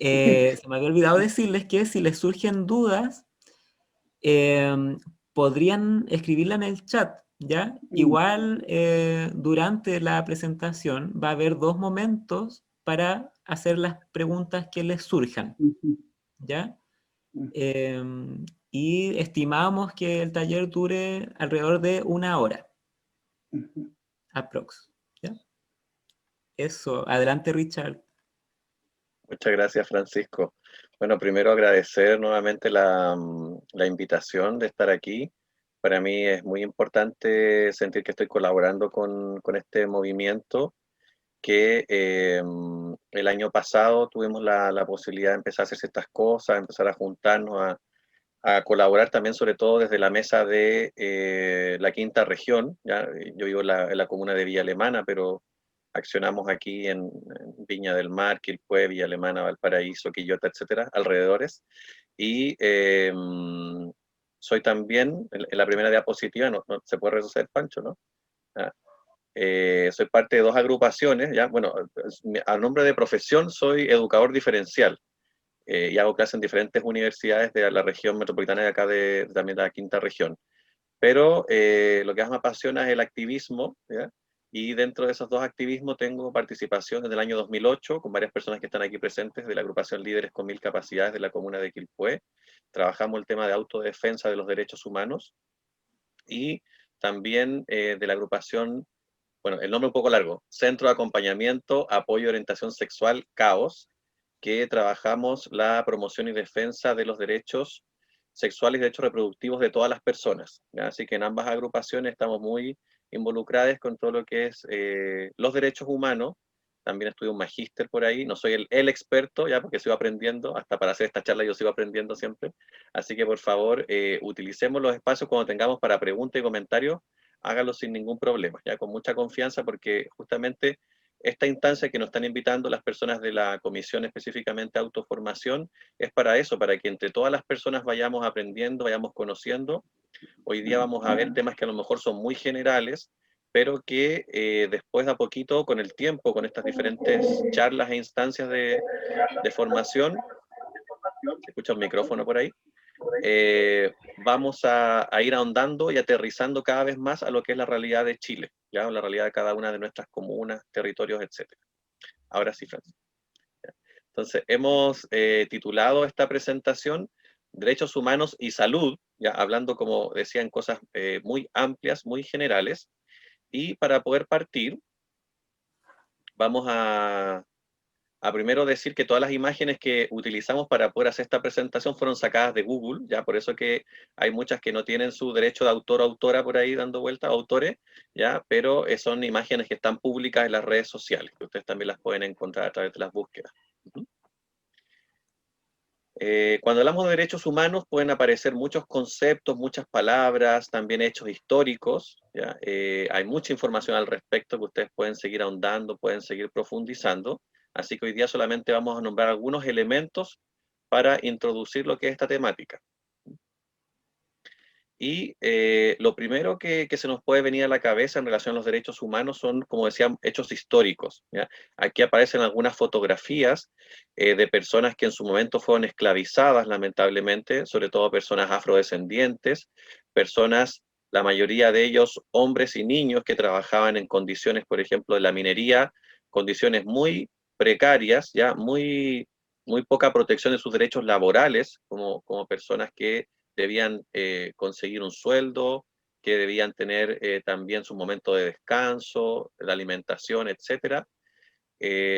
Se me había olvidado decirles que si les surgen dudas, podrían escribirla en el chat, ¿ya? Igual durante la presentación va a haber 2 momentos para hacer las preguntas que les surjan, ¿ya? Y estimamos que el taller dure alrededor de 1 hora, aprox, ¿ya? Eso, adelante Richard. Muchas gracias, Francisco. Bueno, primero agradecer nuevamente la invitación de estar aquí. Para mí es muy importante sentir que estoy colaborando con este movimiento que el año pasado tuvimos la posibilidad de empezar a hacer ciertas cosas, empezar a juntarnos, a colaborar también, sobre todo desde la mesa de la quinta región. ¿Ya? Yo vivo en la comuna de Villa Alemana, pero accionamos aquí en Viña del Mar, Quilpué, Villa Alemana, Valparaíso, Quillota, etcétera, alrededores. Y soy también, en la primera diapositiva, no se puede retroceder, Pancho, ¿no? Ah, soy parte de 2 agrupaciones, ¿ya? Bueno, a nombre de profesión soy educador diferencial y hago clases en diferentes universidades de la región metropolitana de acá, también de la quinta región. Pero lo que más me apasiona es el activismo, ¿ya? Y dentro de esos 2 activismos tengo participación desde el año 2008 con varias personas que están aquí presentes de la agrupación Líderes con 1000 Capacidades de la comuna de Quilpué. Trabajamos el tema de autodefensa de los derechos humanos y también de la agrupación, bueno, el nombre un poco largo, Centro de Acompañamiento, Apoyo y Orientación Sexual, CAOS, que trabajamos la promoción y defensa de los derechos sexuales y derechos reproductivos de todas las personas, ¿ya? Así que en ambas agrupaciones estamos muy involucradas con todo lo que es los derechos humanos. También estudio un magíster por ahí, no soy el experto, ya porque sigo aprendiendo, hasta para hacer esta charla yo sigo aprendiendo siempre. Así que por favor, utilicemos los espacios cuando tengamos para preguntas y comentarios, hágalo sin ningún problema, ya con mucha confianza, porque justamente esta instancia que nos están invitando las personas de la comisión específicamente autoformación es para eso, para que entre todas las personas vayamos aprendiendo, vayamos conociendo. Hoy día vamos a ver temas que a lo mejor son muy generales, pero que después de a poquito, con el tiempo, con estas diferentes charlas e instancias de formación, ¿se escucha un micrófono por ahí? Vamos a ir ahondando y aterrizando cada vez más a lo que es la realidad de Chile, ¿ya? La realidad de cada una de nuestras comunas, territorios, etc. Ahora sí, Francis. Entonces, hemos titulado esta presentación Derechos Humanos y Salud, ya hablando, como decían, cosas muy amplias, muy generales. Y para poder partir, vamos a primero decir que todas las imágenes que utilizamos para poder hacer esta presentación fueron sacadas de Google, ya por eso que hay muchas que no tienen su derecho de autor o autora por ahí dando vuelta, autores, ya, pero son imágenes que están públicas en las redes sociales, que ustedes también las pueden encontrar a través de las búsquedas. Cuando hablamos de derechos humanos pueden aparecer muchos conceptos, muchas palabras, también hechos históricos, ¿ya? Hay mucha información al respecto que ustedes pueden seguir ahondando, pueden seguir profundizando, así que hoy día solamente vamos a nombrar algunos elementos para introducir lo que es esta temática. Y lo primero que se nos puede venir a la cabeza en relación a los derechos humanos son, como decían, hechos históricos, ¿ya? Aquí aparecen algunas fotografías de personas que en su momento fueron esclavizadas, lamentablemente, sobre todo personas afrodescendientes, personas, la mayoría de ellos, hombres y niños que trabajaban en condiciones, por ejemplo, de la minería, condiciones muy precarias, ya muy poca protección de sus derechos laborales, como personas que debían conseguir un sueldo, que debían tener también su momento de descanso, la alimentación, etcétera.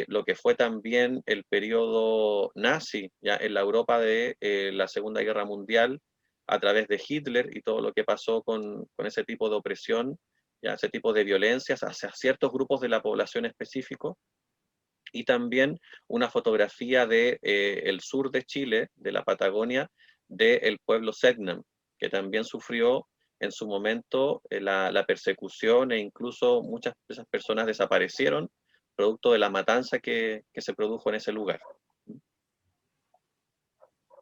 Lo que fue también el periodo nazi, ya en la Europa de la Segunda Guerra Mundial, a través de Hitler y todo lo que pasó con ese tipo de opresión, ya ese tipo de violencias hacia ciertos grupos de la población específico, y también una fotografía de el sur de Chile, de la Patagonia, del pueblo Selknam, que también sufrió en su momento la persecución e incluso muchas de esas personas desaparecieron producto de la matanza que se produjo en ese lugar.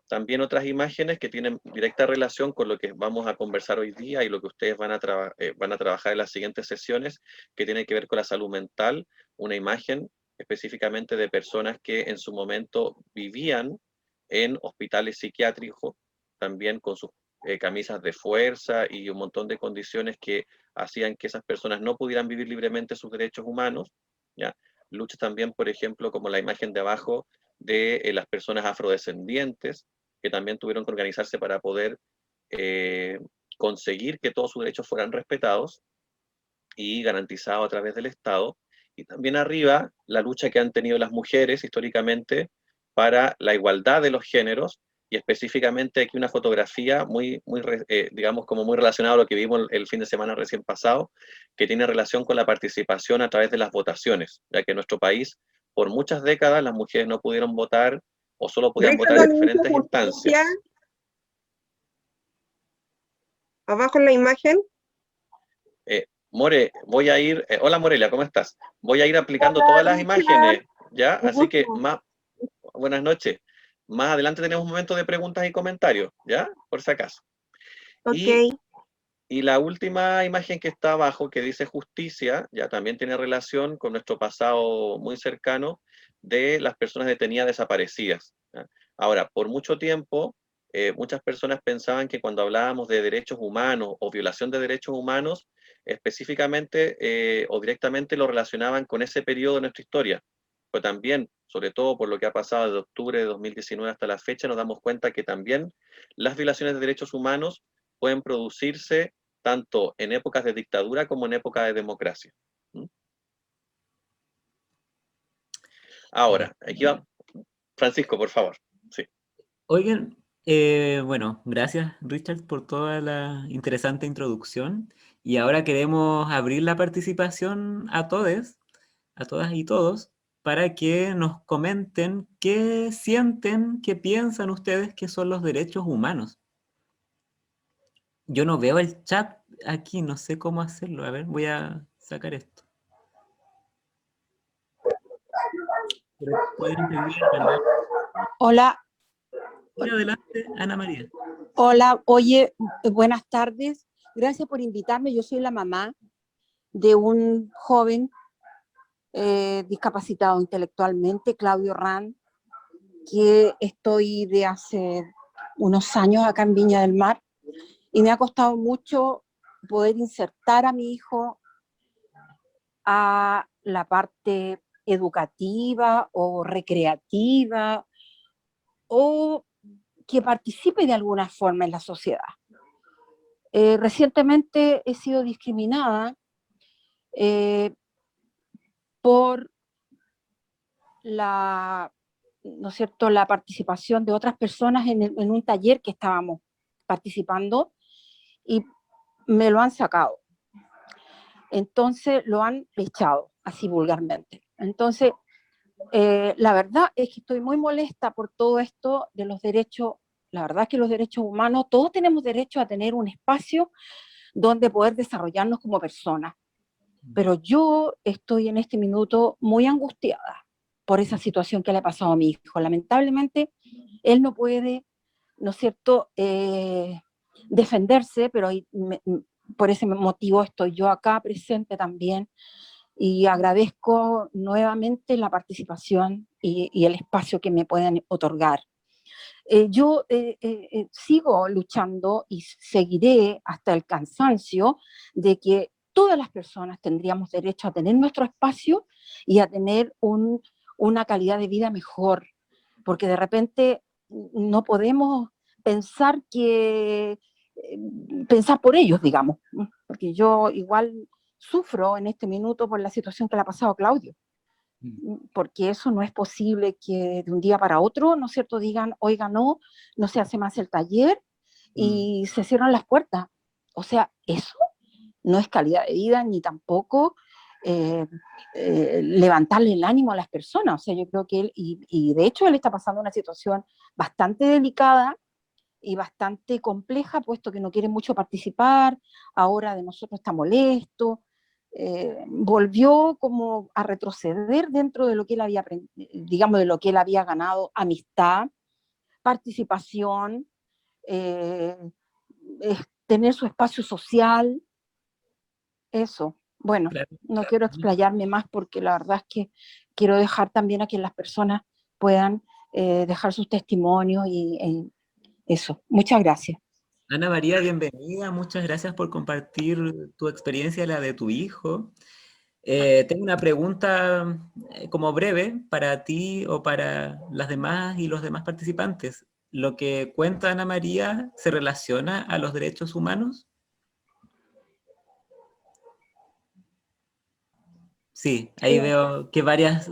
También otras imágenes que tienen directa relación con lo que vamos a conversar hoy día y lo que ustedes van a trabajar en las siguientes sesiones, que tiene que ver con la salud mental. Una imagen específicamente de personas que en su momento vivían en hospitales psiquiátricos, también con sus camisas de fuerza y un montón de condiciones que hacían que esas personas no pudieran vivir libremente sus derechos humanos, ¿ya? Luchas también, por ejemplo, como la imagen de abajo de las personas afrodescendientes, que también tuvieron que organizarse para poder eh, conseguir que todos sus derechos fueran respetados y garantizados a través del Estado. Y también arriba, la lucha que han tenido las mujeres históricamente para la igualdad de los géneros, y específicamente aquí una fotografía digamos, como muy relacionada a lo que vimos el fin de semana recién pasado, que tiene relación con la participación a través de las votaciones, ya que en nuestro país, por muchas décadas, las mujeres no pudieron votar o solo podían ¿Ves votar donde en dice diferentes justicia? instancias. Abajo en la imagen. More, voy a ir, hola Morelia, ¿cómo estás? Voy a ir aplicando Hola, todas las Richard. imágenes, ¿ya? Un Así que, gusto. buenas noches. Más adelante tenemos un momento de preguntas y comentarios, ¿ya? Por si acaso. Ok. Y la última imagen que está abajo, que dice justicia, ya también tiene relación con nuestro pasado muy cercano de las personas detenidas desaparecidas, ¿ya? Ahora, por mucho tiempo, muchas personas pensaban que cuando hablábamos de derechos humanos o violación de derechos humanos, específicamente o directamente lo relacionaban con ese periodo de nuestra historia. Pero también, sobre todo por lo que ha pasado desde octubre de 2019 hasta la fecha, nos damos cuenta que también las violaciones de derechos humanos pueden producirse tanto en épocas de dictadura como en épocas de democracia. ¿Mm? Ahora, aquí va Francisco, por favor. Sí. Oigan, bueno, gracias Richard por toda la interesante introducción. Y ahora queremos abrir la participación a todos, a todas y todos, para que nos comenten qué sienten, qué piensan ustedes que son los derechos humanos. Yo no veo el chat aquí, no sé cómo hacerlo. A ver, voy a sacar esto. Pueden pedir hablar. Hola, Hola, adelante, Ana María. hola, oye, buenas tardes. Gracias por invitarme. Yo soy la mamá de un joven discapacitado intelectualmente, Claudio Ran, que estoy de hace unos años acá en Viña del Mar y me ha costado mucho poder insertar a mi hijo a la parte educativa o recreativa o que participe de alguna forma en la sociedad. Recientemente he sido discriminada por la, ¿no es cierto?, la participación de otras personas en un taller que estábamos participando y me lo han sacado. Entonces lo han echado, así vulgarmente. Entonces, la verdad es que estoy muy molesta por todo esto de los derechos. La verdad es que los derechos humanos, todos tenemos derecho a tener un espacio donde poder desarrollarnos como personas. Pero yo estoy en este minuto muy angustiada por esa situación que le ha pasado a mi hijo. Lamentablemente, él no puede, ¿no es cierto?, defenderse, pero por ese motivo estoy yo acá presente también y agradezco nuevamente la participación y el espacio que me pueden otorgar. Yo sigo luchando y seguiré hasta el cansancio de que todas las personas tendríamos derecho a tener nuestro espacio y a tener una calidad de vida mejor, porque de repente no podemos pensar pensar por ellos, digamos, porque yo igual sufro en este minuto por la situación que le ha pasado a Claudio, porque eso no es posible que de un día para otro, ¿no es cierto?, digan, oiga, no, no se hace más el taller y se cierran las puertas. O sea, eso no es calidad de vida ni tampoco levantarle el ánimo a las personas. O sea, yo creo que él, y de hecho él está pasando una situación bastante delicada y bastante compleja, puesto que no quiere mucho participar, ahora de nosotros está molesto, volvió como a retroceder dentro de lo que él había, digamos, de lo que él había ganado, amistad, participación, tener su espacio social, eso. Bueno, Claro. no quiero explayarme más porque la verdad es que quiero dejar también a que las personas puedan dejar sus testimonios y eso. Muchas gracias. Ana María, bienvenida. Muchas gracias por compartir tu experiencia, la de tu hijo. Tengo una pregunta como breve para ti o para las demás y los demás participantes. ¿Lo que cuenta Ana María se relaciona a los derechos humanos? Sí, ahí veo que varias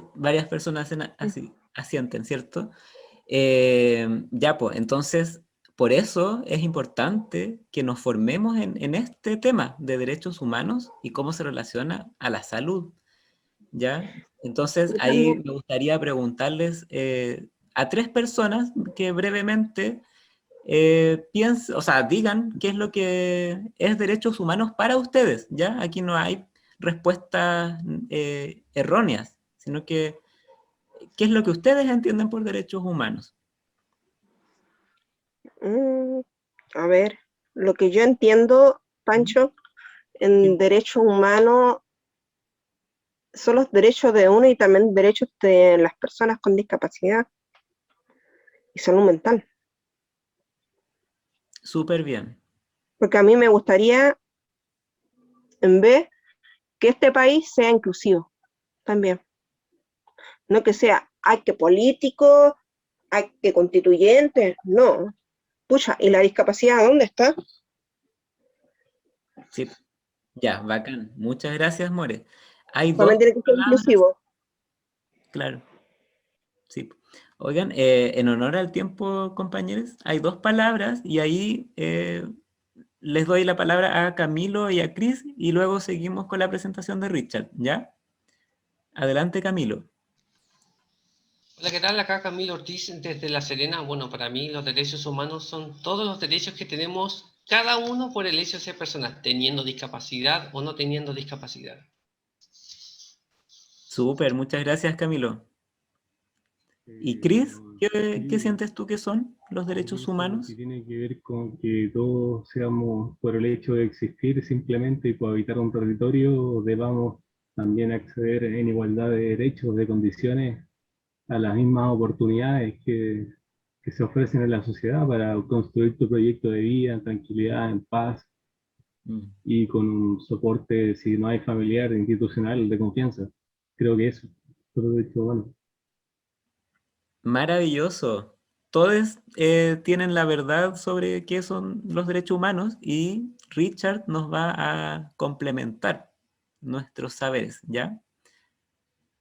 personas así, asienten, ¿cierto? Ya, pues, entonces, por eso es importante que nos formemos en este tema de derechos humanos y cómo se relaciona a la salud, ¿ya? Entonces, Yo ahí también, me gustaría preguntarles a tres personas que brevemente piensen, o sea, digan qué es lo que es derechos humanos para ustedes, ¿ya? Aquí no hay respuestas erróneas, sino que qué es lo que ustedes entienden por derechos humanos. mm, a ver, lo que yo entiendo, ¿Mm? Pancho, en Sí. derechos humanos son los derechos de uno y también derechos de las personas con discapacidad y salud mental. Súper bien. Porque a mí me gustaría, en vez, que este país sea inclusivo también. No que sea, hay que políticos, hay que constituyentes, no. Pucha, ¿y la discapacidad dónde está? Sí. Ya, bacán. Muchas gracias, More. Hay También dos tiene que ser palabras, inclusivo. claro, sí. Oigan, en honor al tiempo, compañeros, hay dos palabras y ahí les doy la palabra a Camilo y a Chris y luego seguimos con la presentación de Richard, ¿ya? Adelante, Camilo. Hola, ¿qué tal? Acá Camilo Ortiz desde La Serena. Bueno, para mí los derechos humanos son todos los derechos que tenemos cada uno por el hecho de ser personas, teniendo discapacidad o no teniendo discapacidad. Súper, muchas gracias, Camilo. ¿Y Chris, qué Sí, sientes tú que son los yo derechos pienso que humanos? tiene que ver con que todos seamos, por el hecho de existir simplemente y cohabitar un territorio, debamos también acceder en igualdad de derechos, de condiciones, a las mismas oportunidades que se ofrecen en la sociedad para construir tu proyecto de vida en tranquilidad, en paz Mm. y con un soporte, si no hay familiar, institucional, de confianza. Creo que eso, todo derecho humano. Maravilloso. Todos tienen la verdad sobre qué son los derechos humanos y Richard nos va a complementar nuestros saberes, ¿ya?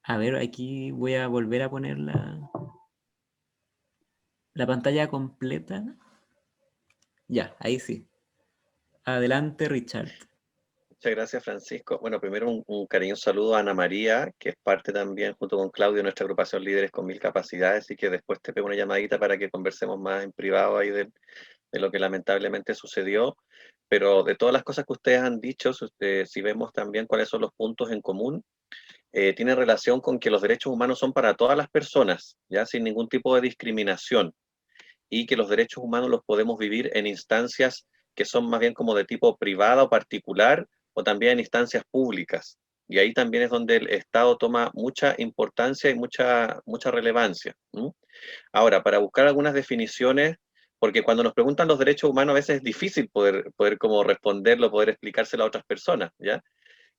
A ver, aquí voy a volver a poner la pantalla completa. Ya, ahí sí. Adelante, Richard. Muchas gracias, Francisco. Bueno, primero un cariñoso saludo a Ana María, que es parte también, junto con Claudio, de nuestra agrupación Líderes con Mil Capacidades, y que después te pego una llamadita para que conversemos más en privado ahí de lo que lamentablemente sucedió. Pero de todas las cosas que ustedes han dicho, si vemos también cuáles son los puntos en común, tiene relación con que los derechos humanos son para todas las personas, ya sin ningún tipo de discriminación, y que los derechos humanos los podemos vivir en instancias que son más bien como de tipo privada o particular, o también en instancias públicas. Y ahí también es donde el Estado toma mucha importancia y mucha relevancia. ¿Mm? Ahora, para buscar algunas definiciones, porque cuando nos preguntan los derechos humanos a veces es difícil poder como responderlo, poder explicárselo a otras personas, ¿ya?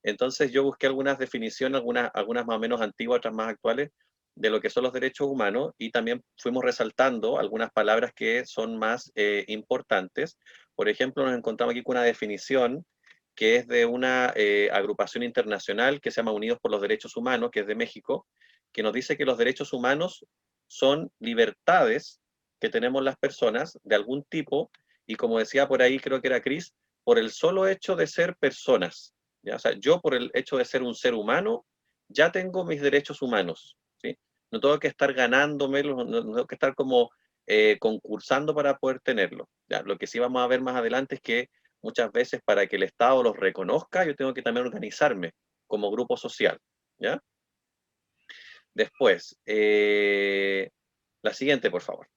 Entonces yo busqué algunas definiciones, algunas más o menos antiguas, otras más actuales, de lo que son los derechos humanos, y también fuimos resaltando algunas palabras que son más importantes. Por ejemplo, nos encontramos aquí con una definición que es de una agrupación internacional que se llama Unidos por los Derechos Humanos, que es de México, que nos dice que los derechos humanos son libertades que tenemos las personas de algún tipo, y como decía por ahí, creo que era Chris, por el solo hecho de ser personas. ¿Ya? O sea, yo por el hecho de ser un ser humano, ya tengo mis derechos humanos, ¿sí? No tengo que estar ganándome, no tengo que estar como concursando para poder tenerlo. ¿Ya? Lo que sí vamos a ver más adelante es que muchas veces para que el Estado los reconozca, yo tengo que también organizarme como grupo social, ¿ya? Después, la siguiente, por favor.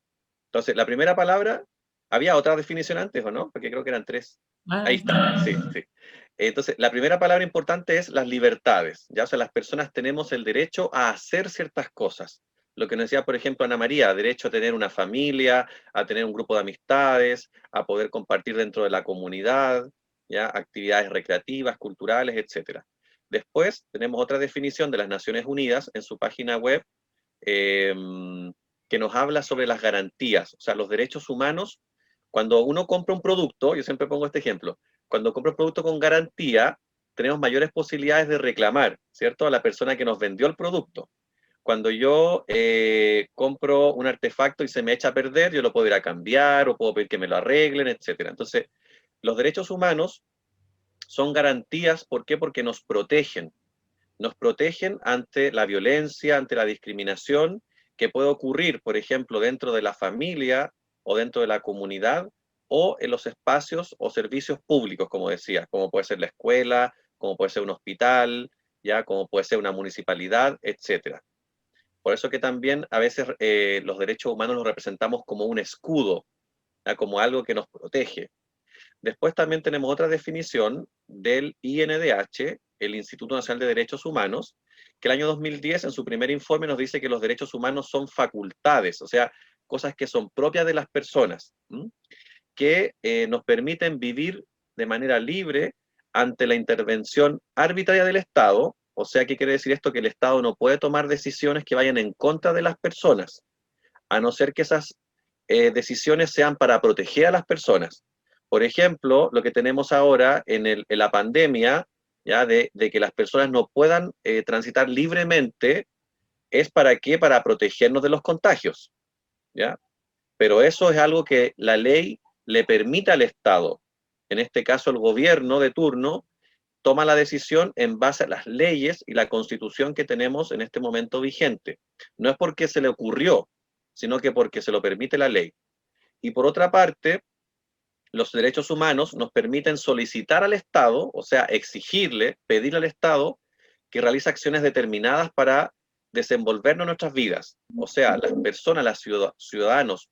Entonces, la primera palabra, ¿había otra definición antes o no? Porque creo que eran tres. Ahí está, sí, sí. Entonces, la primera palabra importante es las libertades, ¿ya? O sea, las personas tenemos el derecho a hacer ciertas cosas. Lo que nos decía, por ejemplo, Ana María, derecho a tener una familia, a tener un grupo de amistades, a poder compartir dentro de la comunidad, ¿ya? Actividades recreativas, culturales, etc. Después, tenemos otra definición de las Naciones Unidas en su página web, que nos habla sobre las garantías, o sea, los derechos humanos. Cuando uno compra un producto, yo siempre pongo este ejemplo, cuando compra un producto con garantía, tenemos mayores posibilidades de reclamar, ¿cierto?, a la persona que nos vendió el producto. Cuando yo compro un artefacto y se me echa a perder, yo lo puedo ir a cambiar o puedo pedir que me lo arreglen, etc. Entonces, los derechos humanos son garantías, ¿por qué? Porque nos protegen. Nos protegen ante la violencia, ante la discriminación que puede ocurrir, por ejemplo, dentro de la familia o dentro de la comunidad o en los espacios o servicios públicos, como decía, como puede ser la escuela, como puede ser un hospital, ya como puede ser una municipalidad, etcétera. Por eso que también a veces los derechos humanos los representamos como un escudo, ¿ya? Como algo que nos protege. Después también tenemos otra definición del INDH, el Instituto Nacional de Derechos Humanos, que el año 2010 en su primer informe nos dice que los derechos humanos son facultades, o sea, cosas que son propias de las personas, que nos permiten vivir de manera libre ante la intervención arbitraria del Estado. O sea, ¿qué quiere decir esto? Que el Estado no puede tomar decisiones que vayan en contra de las personas, a no ser que esas decisiones sean para proteger a las personas. Por ejemplo, lo que tenemos ahora en la pandemia, ¿ya? De que las personas no puedan transitar libremente, ¿es para qué? Para protegernos de los contagios, ¿ya? Pero eso es algo que la ley le permite al Estado. En este caso, el gobierno de turno toma la decisión en base a las leyes y la constitución que tenemos en este momento vigente. No es porque se le ocurrió, sino que porque se lo permite la ley. Y por otra parte, los derechos humanos nos permiten solicitar al Estado, o sea, exigirle, pedirle al Estado que realice acciones determinadas para desenvolvernos nuestras vidas. O sea, las personas, ciudadanas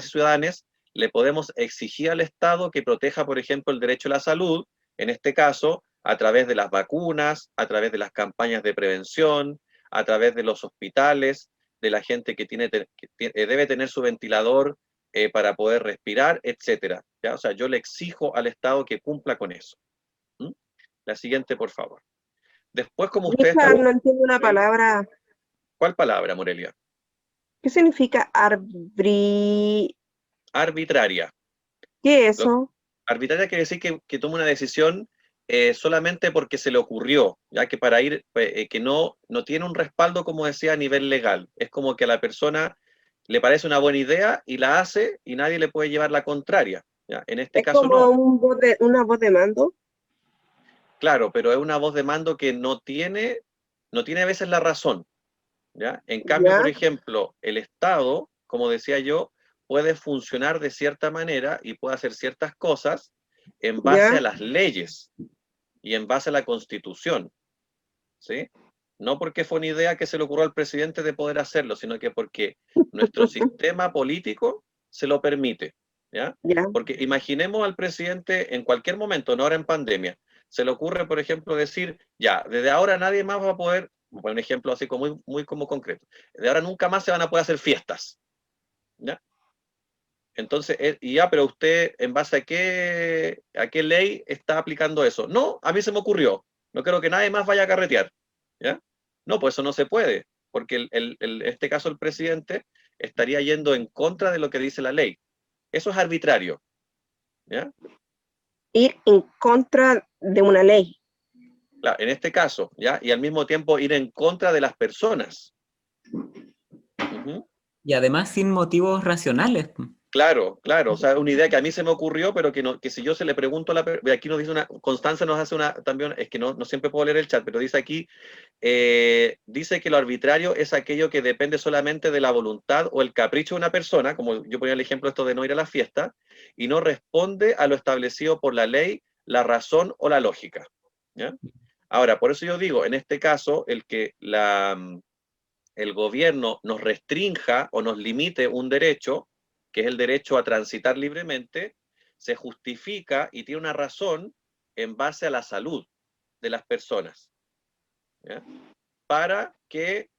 y ciudadanes, le podemos exigir al Estado que proteja, por ejemplo, el derecho a la salud, en este caso, a través de las vacunas, a través de las campañas de prevención, a través de los hospitales, de la gente que debe tener su ventilador para poder respirar, etcétera. ¿Ya? O sea, yo le exijo al Estado que cumpla con eso. ¿Mm? La siguiente, por favor. Después, como ustedes... Richard, no entiendo una palabra. ¿Cuál palabra, Morelia? ¿Qué significa Arbitraria. ¿Qué es eso? Arbitraria quiere decir que toma una decisión solamente porque se le ocurrió, ya que para ir, que no tiene un respaldo, como decía, a nivel legal. Es como que a la persona le parece una buena idea y la hace y nadie le puede llevar la contraria. ¿Ya? En este caso como no. una voz de mando. Claro, pero es una voz de mando que no tiene a veces la razón. ¿Ya? En cambio, ¿Ya? por ejemplo, el Estado, como decía yo, puede funcionar de cierta manera y puede hacer ciertas cosas en base ¿Ya? a las leyes y en base a la Constitución, ¿sí? No porque fue una idea que se le ocurrió al presidente de poder hacerlo, sino que porque nuestro sistema político se lo permite, ¿ya? ¿Ya? Porque imaginemos al presidente en cualquier momento, no ahora en pandemia, se le ocurre, por ejemplo, decir, ya, desde ahora nadie más va a poder, por un ejemplo así como muy, muy como concreto, de ahora nunca más se van a poder hacer fiestas, ¿ya? Entonces, y ya, pero usted, ¿en base a qué ley está aplicando eso? No, a mí se me ocurrió. No quiero que nadie más vaya a carretear. ¿Ya? No, pues eso no se puede, porque en este caso el presidente estaría yendo en contra de lo que dice la ley. Eso es arbitrario. ¿Ya? Ir en contra de una ley. Claro, en este caso, ¿ya? Y al mismo tiempo ir en contra de las personas. Y además sin motivos racionales. Claro, claro, o sea, una idea que a mí se me ocurrió, pero que si yo se le pregunto a aquí nos dice Constanza nos hace también, es que no siempre puedo leer el chat, pero dice aquí, dice que lo arbitrario es aquello que depende solamente de la voluntad o el capricho de una persona, como yo ponía el ejemplo esto de no ir a la fiesta, y no responde a lo establecido por la ley, la razón o la lógica. ¿Ya? Ahora, por eso yo digo, en este caso, el que el gobierno nos restrinja o nos limite un derecho, que es el derecho a transitar libremente, se justifica y tiene una razón en base a la salud de las personas, ¿ya? Para que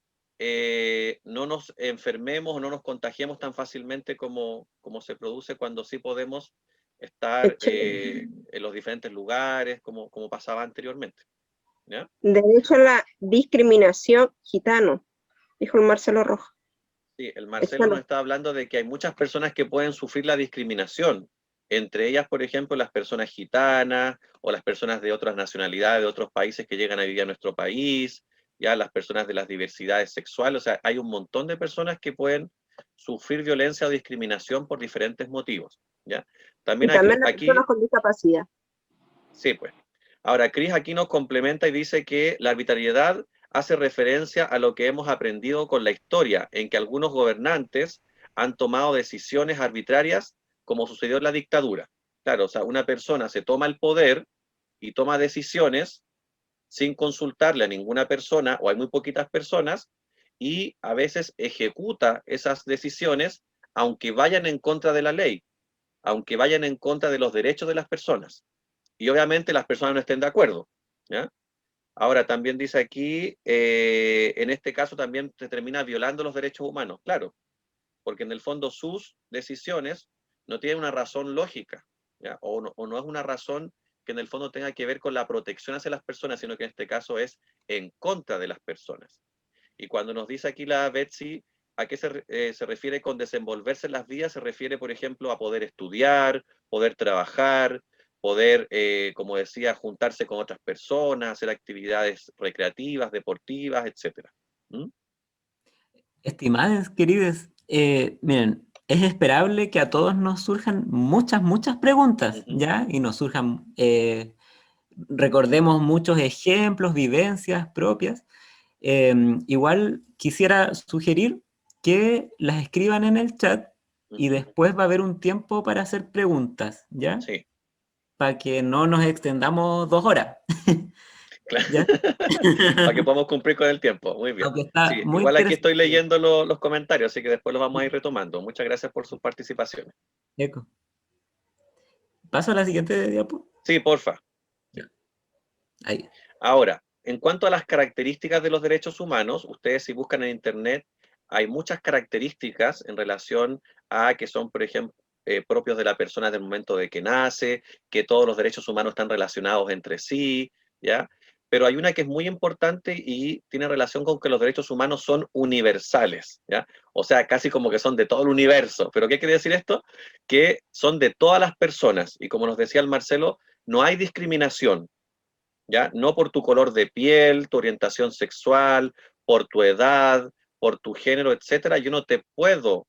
no nos enfermemos o no nos contagiemos tan fácilmente como se produce cuando sí podemos estar en los diferentes lugares, como pasaba anteriormente, ¿ya? Derecho a la discriminación gitano, dijo el Marcelo Rojas. Sí, el Marcelo nos está hablando de que hay muchas personas que pueden sufrir la discriminación, entre ellas, por ejemplo, las personas gitanas o las personas de otras nacionalidades, de otros países que llegan a vivir a nuestro país, ya las personas de las diversidades sexuales, o sea, hay un montón de personas que pueden sufrir violencia o discriminación por diferentes motivos, ¿ya? También, y también las aquí, personas con discapacidad. Sí, pues. Ahora, Cris aquí nos complementa y dice que la arbitrariedad hace referencia a lo que hemos aprendido con la historia, en que algunos gobernantes han tomado decisiones arbitrarias, como sucedió en la dictadura. Claro, o sea, una persona se toma el poder y toma decisiones sin consultarle a ninguna persona, o hay muy poquitas personas, y a veces ejecuta esas decisiones, aunque vayan en contra de la ley, aunque vayan en contra de los derechos de las personas. Y obviamente las personas no estén de acuerdo, ¿ya? Ahora, también dice aquí, en este caso también se termina violando los derechos humanos, claro, porque en el fondo sus decisiones no tienen una razón lógica, ¿ya? O no es una razón que en el fondo tenga que ver con la protección hacia las personas, sino que en este caso es en contra de las personas. Y cuando nos dice aquí la Betsy, ¿a qué se refiere con desenvolverse en las vías? Se refiere, por ejemplo, a poder estudiar, poder trabajar, poder, como decía, juntarse con otras personas, hacer actividades recreativas, deportivas, etc. ¿Mm? Estimadas, queridas, miren, es esperable que a todos nos surjan muchas preguntas, ¿ya? Y nos surjan, recordemos muchos ejemplos, vivencias propias. Igual quisiera sugerir que las escriban en el chat y después va a haber un tiempo para hacer preguntas, ¿ya? Sí. Para que no nos extendamos 2 horas. Claro. ¿Ya? Para que podamos cumplir con el tiempo. Muy bien. Aunque está Sí, muy igual aquí estoy interesante. leyendo los comentarios, así que después los vamos a ir retomando. Muchas gracias por sus participaciones. Eco. ¿Paso a la siguiente diapo? Sí, porfa. Ya. Ahí. Ahora, en cuanto a las características de los derechos humanos, ustedes si buscan en Internet, hay muchas características en relación a que son, por ejemplo, propios de la persona del momento de que nace, que todos los derechos humanos están relacionados entre sí, ¿ya? Pero hay una que es muy importante y tiene relación con que los derechos humanos son universales, ¿ya? O sea, casi como que son de todo el universo. ¿Pero qué quiere decir esto? Que son de todas las personas. Y como nos decía el Marcelo, no hay discriminación, ¿ya? No por tu color de piel, tu orientación sexual, por tu edad, por tu género, etcétera. Yo no te puedo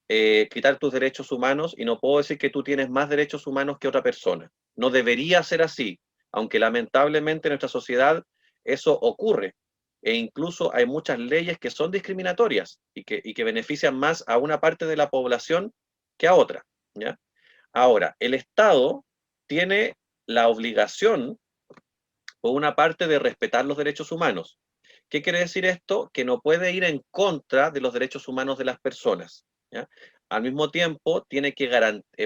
quitar tus derechos humanos y no puedo decir que tú tienes más derechos humanos que otra persona. No debería ser así, aunque lamentablemente en nuestra sociedad eso ocurre. E incluso hay muchas leyes que son discriminatorias y que benefician más a una parte de la población que a otra, ¿ya? Ahora, el Estado tiene la obligación, por una parte, de respetar los derechos humanos. ¿Qué quiere decir esto? Que no puede ir en contra de los derechos humanos de las personas, ¿ya? Al mismo tiempo, tiene que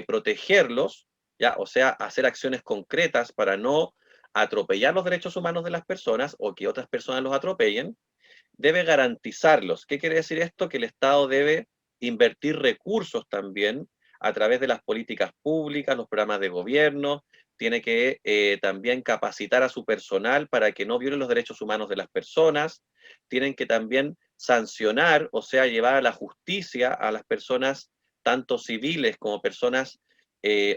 protegerlos, ¿ya? O sea, hacer acciones concretas para no atropellar los derechos humanos de las personas o que otras personas los atropellen. Debe garantizarlos. ¿Qué quiere decir esto? Que el Estado debe invertir recursos también a través de las políticas públicas, los programas de gobierno, tiene que también capacitar a su personal para que no violen los derechos humanos de las personas, tienen que también sancionar, o sea, llevar a la justicia a las personas, tanto civiles como personas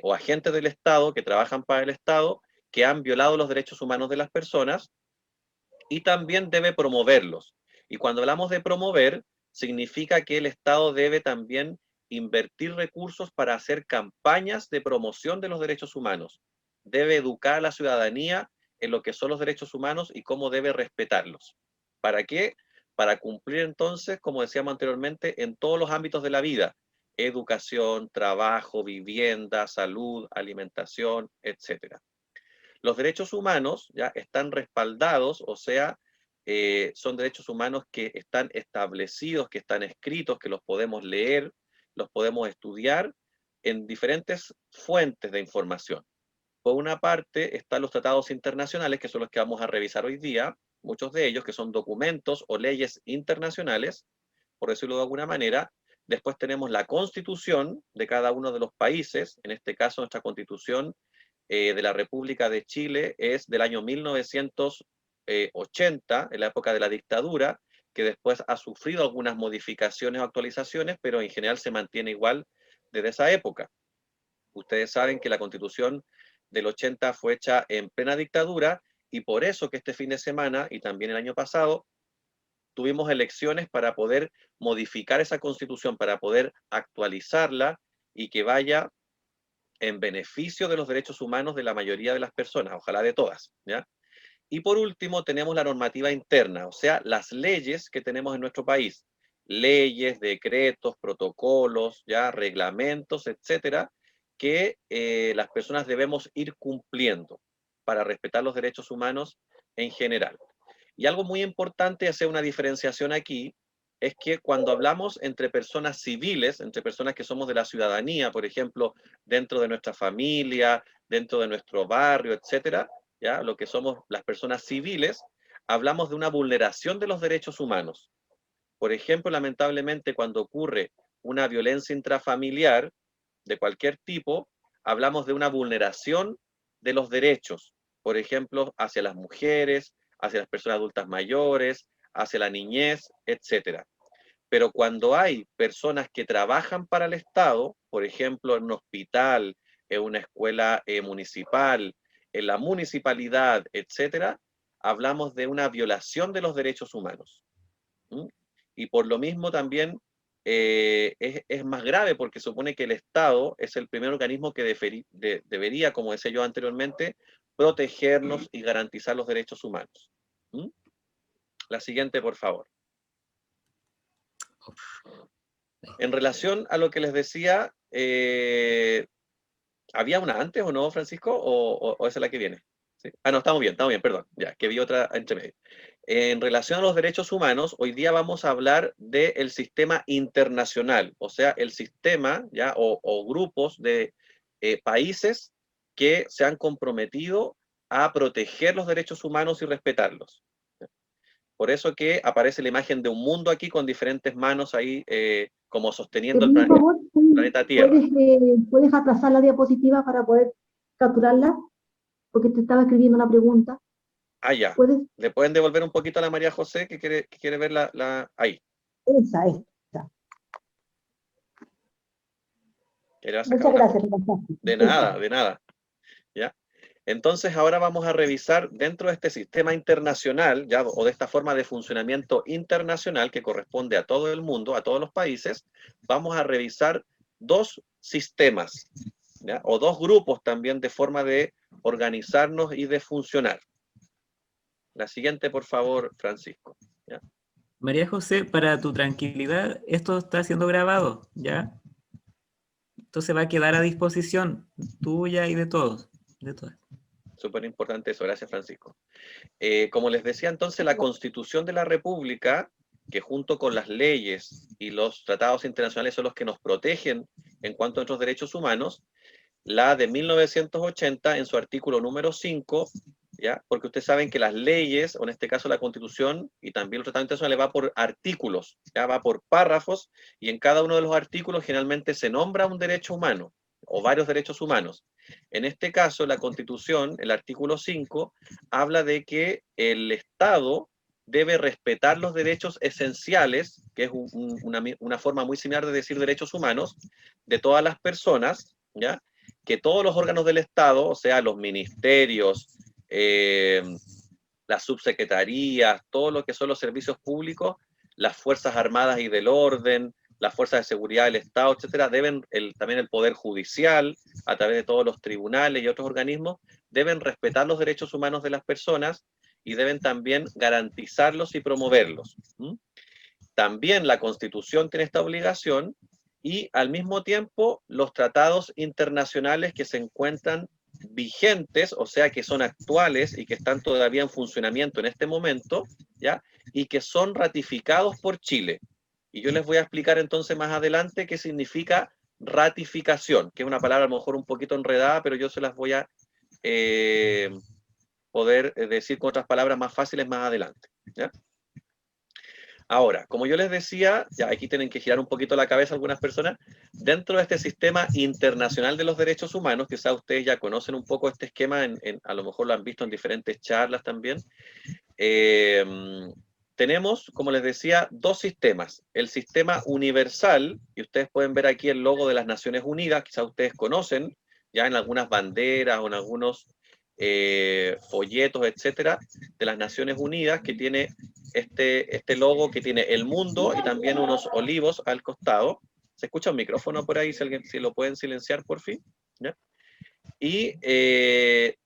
o agentes del Estado que trabajan para el Estado, que han violado los derechos humanos de las personas, y también debe promoverlos. Y cuando hablamos de promover, significa que el Estado debe también invertir recursos para hacer campañas de promoción de los derechos humanos. Debe educar a la ciudadanía en lo que son los derechos humanos y cómo debe respetarlos. ¿Para qué? Para cumplir entonces, como decíamos anteriormente, en todos los ámbitos de la vida: educación, trabajo, vivienda, salud, alimentación, etc. Los derechos humanos ya están respaldados, o sea, son derechos humanos que están establecidos, que están escritos, que los podemos leer, los podemos estudiar, en diferentes fuentes de información. Por una parte están los tratados internacionales, que son los que vamos a revisar hoy día, muchos de ellos que son documentos o leyes internacionales, por decirlo de alguna manera. Después tenemos la constitución de cada uno de los países, en este caso nuestra constitución de la República de Chile es del año 1980, en la época de la dictadura, que después ha sufrido algunas modificaciones o actualizaciones, pero en general se mantiene igual desde esa época. Ustedes saben que la Constitución del 80 fue hecha en plena dictadura, y por eso que este fin de semana, y también el año pasado, tuvimos elecciones para poder modificar esa Constitución, para poder actualizarla y que vaya en beneficio de los derechos humanos de la mayoría de las personas, ojalá de todas, ¿ya? Y por último tenemos la normativa interna, o sea, las leyes que tenemos en nuestro país, leyes, decretos, protocolos, ya, reglamentos, etcétera, que las personas debemos ir cumpliendo para respetar los derechos humanos en general. Y algo muy importante, hacer una diferenciación aquí, es que cuando hablamos entre personas civiles, entre personas que somos de la ciudadanía, por ejemplo, dentro de nuestra familia, dentro de nuestro barrio, etcétera, ¿ya? Lo que somos las personas civiles, hablamos de una vulneración de los derechos humanos. Por ejemplo, lamentablemente, cuando ocurre una violencia intrafamiliar de cualquier tipo, hablamos de una vulneración de los derechos, por ejemplo, hacia las mujeres, hacia las personas adultas mayores, hacia la niñez, etcétera. Pero cuando hay personas que trabajan para el Estado, por ejemplo, en un hospital, en una escuela municipal, en la municipalidad, etcétera, hablamos de una violación de los derechos humanos. ¿Mm? Y por lo mismo también es más grave, porque supone que el Estado es el primer organismo que debería, como decía yo anteriormente, protegernos y garantizar los derechos humanos. ¿Mm? La siguiente, por favor. En relación a lo que les decía, ¿había una antes o no, Francisco? ¿O esa es la que viene? ¿Sí? Ah, no, estamos bien, perdón. Ya, que vi otra entre medio. En relación a los derechos humanos, hoy día vamos a hablar del sistema internacional, o sea, el sistema, ¿ya? O grupos de países que se han comprometido a proteger los derechos humanos y respetarlos. Por eso que aparece la imagen de un mundo aquí con diferentes manos ahí como sosteniendo el planeta Tierra. ¿Puedes atrasar la diapositiva para poder capturarla? Porque te estaba escribiendo una pregunta. Ah, ya. ¿Puedes? ¿Le pueden devolver un poquito a la María José que quiere ver ahí? Esa. Muchas gracias. De nada. ¿Ya? Entonces ahora vamos a revisar dentro de este sistema internacional, ¿ya? O de esta forma de funcionamiento internacional que corresponde a todo el mundo, a todos los países, vamos a revisar dos sistemas, ¿ya? O dos grupos también de forma de organizarnos y de funcionar. La siguiente, por favor, Francisco. ¿Ya? María José, para tu tranquilidad, esto está siendo grabado, ¿ya? Entonces va a quedar a disposición tuya y de todos, de todas. Súper importante eso, gracias Francisco. Como les decía entonces, la Constitución de la República, que junto con las leyes y los tratados internacionales son los que nos protegen en cuanto a nuestros derechos humanos, la de 1980 en su artículo número 5, ¿ya? Porque ustedes saben que las leyes, o en este caso la Constitución y también los tratados internacionales, va por artículos, ¿ya? Va por párrafos, y en cada uno de los artículos generalmente se nombra un derecho humano o varios derechos humanos. En este caso, la Constitución, el artículo 5, habla de que el Estado debe respetar los derechos esenciales, que es una forma muy similar de decir derechos humanos, de todas las personas, ¿ya? Que todos los órganos del Estado, o sea, los ministerios, las subsecretarías, todo lo que son los servicios públicos, las Fuerzas Armadas y del Orden, las fuerzas de seguridad del Estado, etcétera, también el Poder Judicial, a través de todos los tribunales y otros organismos, deben respetar los derechos humanos de las personas y deben también garantizarlos y promoverlos. También la Constitución tiene esta obligación, y al mismo tiempo los tratados internacionales que se encuentran vigentes, o sea, que son actuales y que están todavía en funcionamiento en este momento, ¿ya? Y que son ratificados por Chile. Y yo les voy a explicar entonces más adelante qué significa ratificación, que es una palabra a lo mejor un poquito enredada, pero yo se las voy a poder decir con otras palabras más fáciles más adelante, ¿ya? Ahora, como yo les decía, ya aquí tienen que girar un poquito la cabeza algunas personas, dentro de este sistema internacional de los derechos humanos, quizás ustedes ya conocen un poco este esquema, a lo mejor lo han visto en diferentes charlas también, tenemos, como les decía, dos sistemas. El sistema universal, y ustedes pueden ver aquí el logo de las Naciones Unidas, quizás ustedes conocen, ya en algunas banderas o en algunos folletos, etcétera, de las Naciones Unidas, que tiene este logo que tiene el mundo y también unos olivos al costado. ¿Se escucha un micrófono por ahí? Si lo pueden silenciar, por fin. ¿Ya? Y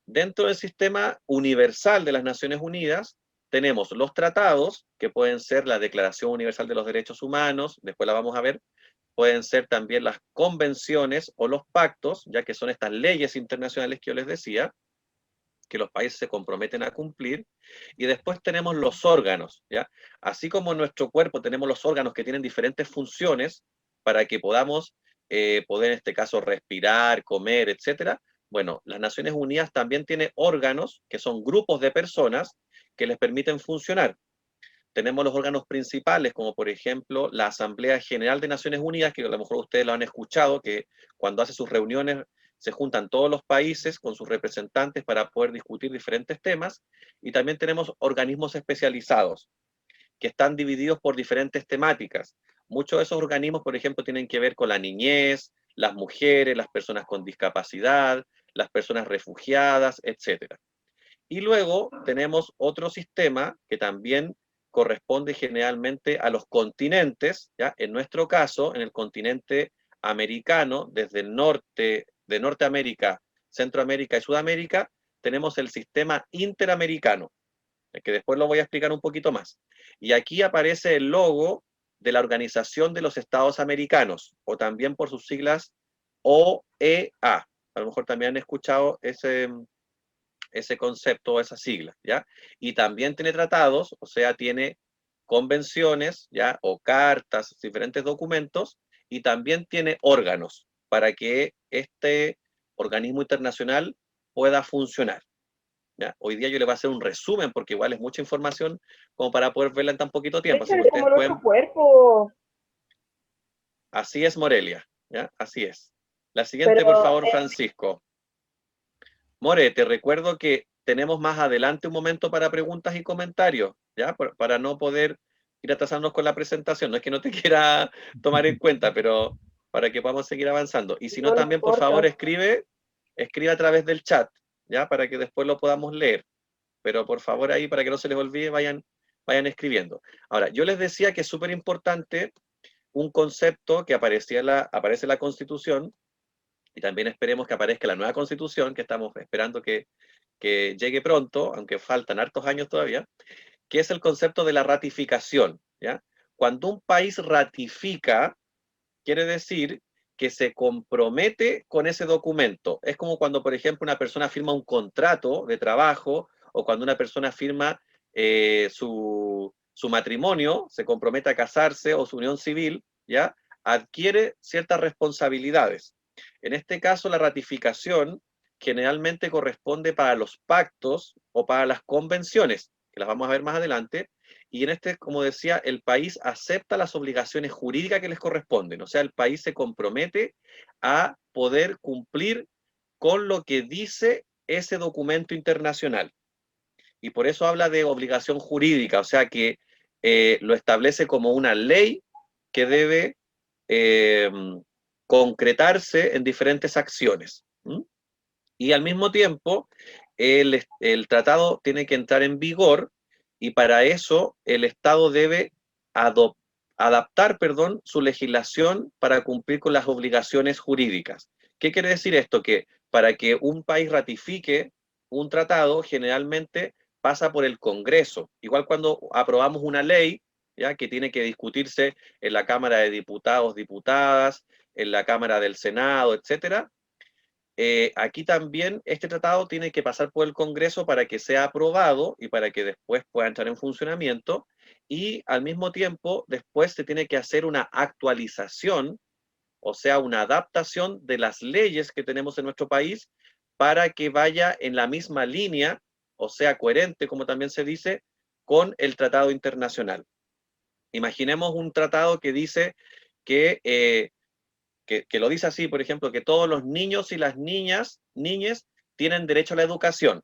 dentro del sistema universal de las Naciones Unidas tenemos los tratados, que pueden ser la Declaración Universal de los Derechos Humanos, después la vamos a ver, pueden ser también las convenciones o los pactos, ya que son estas leyes internacionales que yo les decía, que los países se comprometen a cumplir, y después tenemos los órganos, ¿ya? Así como en nuestro cuerpo tenemos los órganos que tienen diferentes funciones para que podamos poder, en este caso, respirar, comer, etcétera. Bueno, las Naciones Unidas también tienen órganos, que son grupos de personas, que les permiten funcionar. Tenemos los órganos principales, como por ejemplo la Asamblea General de Naciones Unidas, que a lo mejor ustedes lo han escuchado, que cuando hace sus reuniones se juntan todos los países con sus representantes para poder discutir diferentes temas, y también tenemos organismos especializados, que están divididos por diferentes temáticas. Muchos de esos organismos, por ejemplo, tienen que ver con la niñez, las mujeres, las personas con discapacidad, las personas refugiadas, etc. Y luego tenemos otro sistema que también corresponde generalmente a los continentes, ¿ya? En nuestro caso, en el continente americano, desde el norte, de Norteamérica, Centroamérica y Sudamérica, tenemos el sistema interamericano, que después lo voy a explicar un poquito más. Y aquí aparece el logo de la Organización de los Estados Americanos, o también por sus siglas OEA. A lo mejor también han escuchado ese concepto o esa sigla, ¿ya? Y también tiene tratados, o sea, tiene convenciones, ¿ya? O cartas, diferentes documentos, y también tiene órganos para que este organismo internacional pueda funcionar, ¿ya? Hoy día yo le voy a hacer un resumen, porque igual es mucha información como para poder verla en tan poquito tiempo. Así que ustedes como pueden... nuestro cuerpo. Así es, Morelia, ¿ya? Así es. La siguiente, por favor, Francisco. More, te recuerdo que tenemos más adelante un momento para preguntas y comentarios, ¿ya? Para no poder ir atrasándonos con la presentación. No es que no te quiera tomar en cuenta, pero para que podamos seguir avanzando. Y si no, también, por favor, escribe a través del chat, ¿ya? Para que después lo podamos leer. Pero por favor ahí, para que no se les olvide, vayan escribiendo. Ahora, yo les decía que es súper importante un concepto que aparece en la Constitución, y también esperemos que aparezca la nueva Constitución, que estamos esperando que llegue pronto, aunque faltan hartos años todavía, que es el concepto de la ratificación, ¿ya? Cuando un país ratifica, quiere decir que se compromete con ese documento. Es como cuando, por ejemplo, una persona firma un contrato de trabajo, o cuando una persona firma su matrimonio, se compromete a casarse, o su unión civil, ¿ya? Adquiere ciertas responsabilidades. En este caso, la ratificación generalmente corresponde para los pactos o para las convenciones, que las vamos a ver más adelante, y en este, como decía, el país acepta las obligaciones jurídicas que les corresponden, o sea, el país se compromete a poder cumplir con lo que dice ese documento internacional. Y por eso habla de obligación jurídica, o sea, que lo establece como una ley que debe concretarse en diferentes acciones. Y al mismo tiempo, el tratado tiene que entrar en vigor, y para eso el Estado debe adaptar su legislación para cumplir con las obligaciones jurídicas. ¿Qué quiere decir esto? Que para que un país ratifique un tratado, generalmente pasa por el Congreso. Igual cuando aprobamos una ley, ¿ya? Que tiene que discutirse en la Cámara de Diputados, diputadas, en la Cámara del Senado, etcétera. Aquí también este tratado tiene que pasar por el Congreso para que sea aprobado y para que después pueda entrar en funcionamiento, y al mismo tiempo después se tiene que hacer una actualización o sea, una adaptación de las leyes que tenemos en nuestro país para que vaya en la misma línea, o sea, coherente, como también se dice, con el tratado internacional. Imaginemos un tratado que dice que lo dice así, por ejemplo, que todos los niños y las niñas tienen derecho a la educación.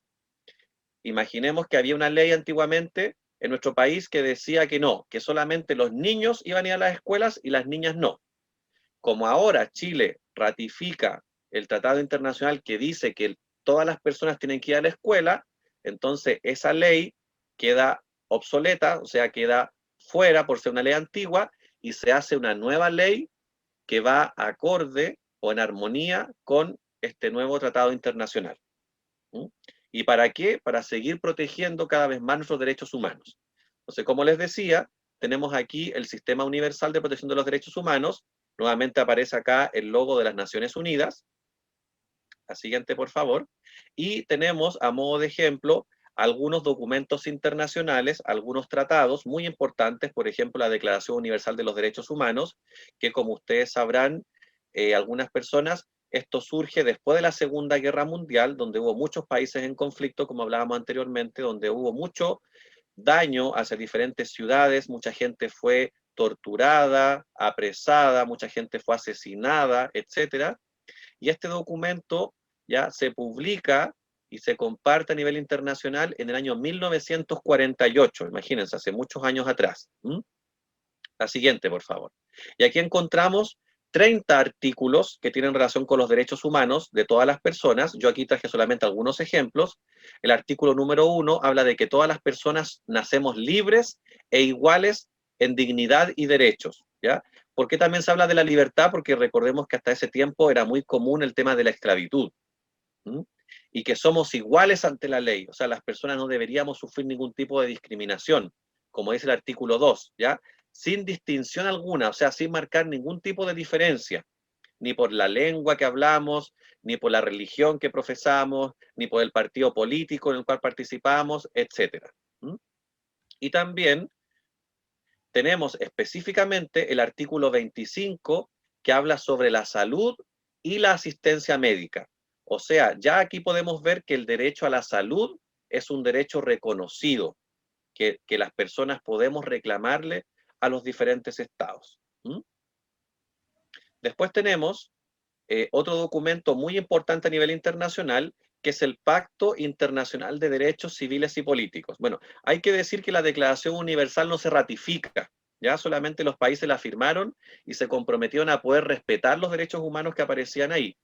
Imaginemos que había una ley antiguamente en nuestro país que decía que no, que solamente los niños iban a ir a las escuelas y las niñas no. Como ahora Chile ratifica el tratado internacional que dice que todas las personas tienen que ir a la escuela, entonces esa ley queda obsoleta, o sea, queda fuera por ser una ley antigua, y se hace una nueva ley que va acorde o en armonía con este nuevo tratado internacional. ¿Mm? ¿Y para qué? Para seguir protegiendo cada vez más nuestros derechos humanos. Entonces, como les decía, tenemos aquí el Sistema Universal de Protección de los Derechos Humanos. Nuevamente aparece acá el logo de las Naciones Unidas. La siguiente, por favor. Y tenemos, a modo de ejemplo, algunos documentos internacionales, algunos tratados muy importantes, por ejemplo, la Declaración Universal de los Derechos Humanos, que como ustedes sabrán, algunas personas, esto surge después de la Segunda Guerra Mundial, donde hubo muchos países en conflicto, como hablábamos anteriormente, donde hubo mucho daño hacia diferentes ciudades, mucha gente fue torturada, apresada, mucha gente fue asesinada, etcétera. Y este documento ya se publica y se comparte a nivel internacional en el año 1948, imagínense, hace muchos años atrás. La siguiente, por favor. Y aquí encontramos 30 artículos que tienen relación con los derechos humanos de todas las personas. Yo aquí traje solamente algunos ejemplos. El artículo número 1 habla de que todas las personas nacemos libres e iguales en dignidad y derechos, ¿ya? ¿Por qué también se habla de la libertad? Porque recordemos que hasta ese tiempo era muy común el tema de la esclavitud. Y que somos iguales ante la ley, o sea, las personas no deberíamos sufrir ningún tipo de discriminación, como dice el artículo 2, ¿ya? Sin distinción alguna, o sea, sin marcar ningún tipo de diferencia, ni por la lengua que hablamos, ni por la religión que profesamos, ni por el partido político en el cual participamos, etc. Y también tenemos específicamente el artículo 25 que habla sobre la salud y la asistencia médica. O sea, ya aquí podemos ver que el derecho a la salud es un derecho reconocido, que las personas podemos reclamarle a los diferentes estados. Después tenemos otro documento muy importante a nivel internacional, que es el Pacto Internacional de Derechos Civiles y Políticos. Bueno, hay que decir que la Declaración Universal no se ratifica, ya solamente los países la firmaron y se comprometieron a poder respetar los derechos humanos que aparecían ahí.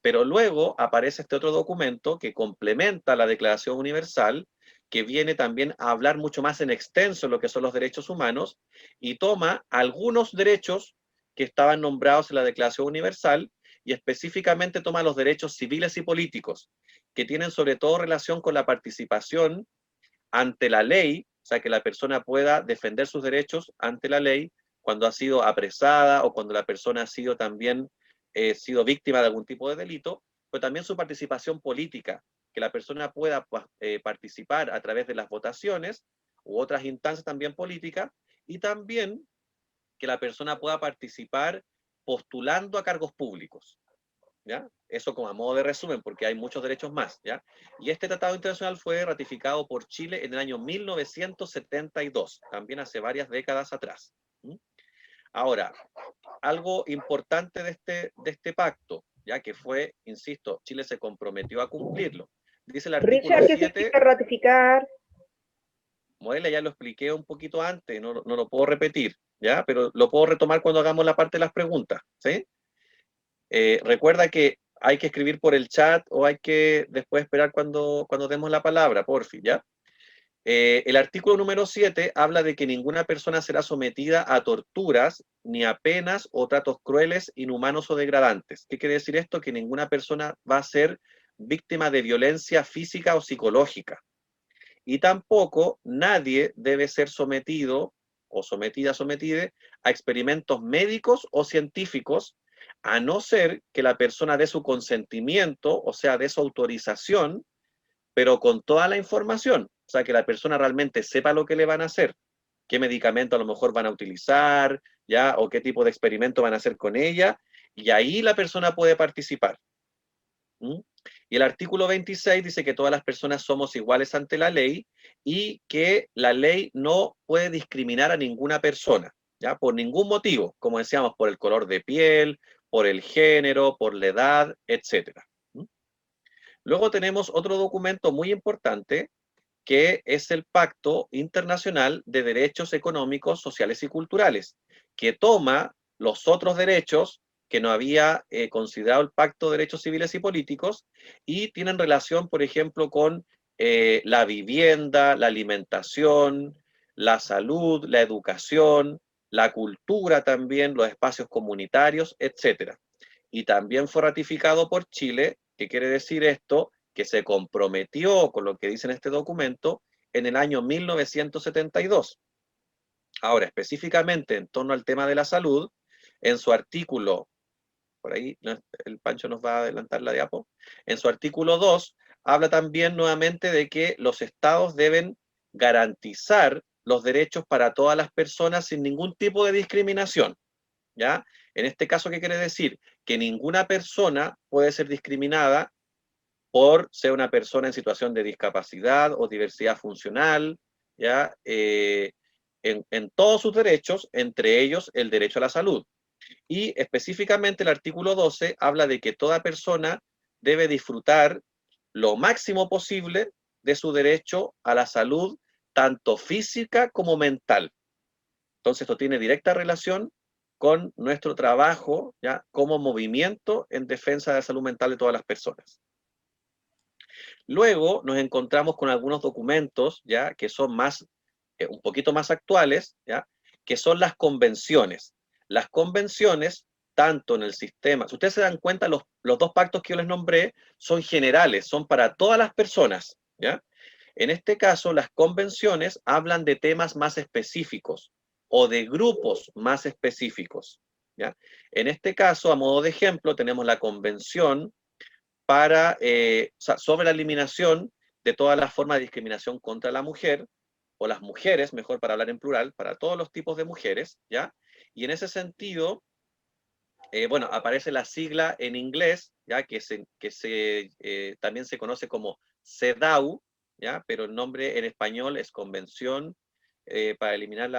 Pero luego aparece este otro documento que complementa la Declaración Universal, que viene también a hablar mucho más en extenso lo que son los derechos humanos, y toma algunos derechos que estaban nombrados en la Declaración Universal, y específicamente toma los derechos civiles y políticos, que tienen sobre todo relación con la participación ante la ley, o sea, que la persona pueda defender sus derechos ante la ley cuando ha sido apresada o cuando la persona ha sido también sido víctima de algún tipo de delito, pero también su participación política, que la persona pueda participar a través de las votaciones u otras instancias también políticas, y también que la persona pueda participar postulando a cargos públicos, ¿ya? Eso como a modo de resumen, porque hay muchos derechos más, ¿ya? Y este tratado internacional fue ratificado por Chile en el año 1972, también hace varias décadas atrás. Ahora, algo importante de este pacto, ya que fue, insisto, Chile se comprometió a cumplirlo. Dice el artículo Richard, ¿qué 7, significa ratificar? Modelia, ya lo expliqué un poquito antes, no lo puedo repetir, ¿ya? Pero lo puedo retomar cuando hagamos la parte de las preguntas, ¿sí? Recuerda que hay que escribir por el chat o hay que después esperar cuando demos la palabra, porfi, ¿ya? El artículo número 7 habla de que ninguna persona será sometida a torturas, ni a penas o tratos crueles, inhumanos o degradantes. ¿Qué quiere decir esto? Que ninguna persona va a ser víctima de violencia física o psicológica. Y tampoco nadie debe ser sometido o sometida a experimentos médicos o científicos, a no ser que la persona dé su consentimiento, o sea, dé su autorización, pero con toda la información. O sea, que la persona realmente sepa lo que le van a hacer, qué medicamento a lo mejor van a utilizar, ¿ya? O qué tipo de experimento van a hacer con ella, y ahí la persona puede participar. ¿Mm? Y el artículo 26 dice que todas las personas somos iguales ante la ley y que la ley no puede discriminar a ninguna persona, ¿ya? Por ningún motivo, como decíamos, por el color de piel, por el género, por la edad, etc. ¿Mm? Luego tenemos otro documento muy importante, que es el Pacto Internacional de Derechos Económicos, Sociales y Culturales, que toma los otros derechos que no había considerado el Pacto de Derechos Civiles y Políticos y tienen relación, por ejemplo, con la vivienda, la alimentación, la salud, la educación, la cultura también, los espacios comunitarios, etc. Y también fue ratificado por Chile. ¿Qué quiere decir esto? Que se comprometió con lo que dice en este documento en el año 1972. Ahora, específicamente en torno al tema de la salud, en su artículo, por ahí el Pancho nos va a adelantar la diapo, en su artículo 2, habla también nuevamente de que los estados deben garantizar los derechos para todas las personas sin ningún tipo de discriminación, ¿ya? En este caso, ¿qué quiere decir? Que ninguna persona puede ser discriminada por ser una persona en situación de discapacidad o diversidad funcional, ¿ya? En todos sus derechos, entre ellos el derecho a la salud. Y específicamente el artículo 12 habla de que toda persona debe disfrutar lo máximo posible de su derecho a la salud, tanto física como mental. Entonces esto tiene directa relación con nuestro trabajo, ¿ya? Como movimiento en defensa de la salud mental de todas las personas. Luego nos encontramos con algunos documentos, ¿ya? Que son más, un poquito más actuales, ¿ya? Que son las convenciones. Las convenciones, tanto en el sistema, si ustedes se dan cuenta, los dos pactos que yo les nombré son generales, son para todas las personas, ¿ya? En este caso, las convenciones hablan de temas más específicos o de grupos más específicos, ¿ya? En este caso, a modo de ejemplo, tenemos la convención para, sobre la eliminación de todas las formas de discriminación contra la mujer, o las mujeres, mejor para hablar en plural, para todos los tipos de mujeres, ¿ya? Y en ese sentido, bueno, aparece la sigla en inglés, ¿ya? También se conoce como CEDAW, ¿ya? Pero el nombre en español es Convención para eliminar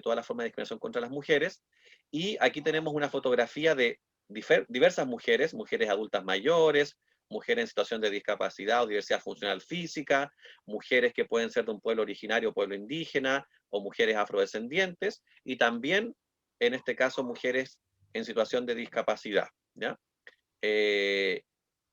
todas las formas de discriminación contra las mujeres. Y aquí tenemos una fotografía de diversas mujeres, mujeres adultas mayores, mujeres en situación de discapacidad o diversidad funcional física, mujeres que pueden ser de un pueblo originario o pueblo indígena, o mujeres afrodescendientes, y también, en este caso, mujeres en situación de discapacidad, ¿ya?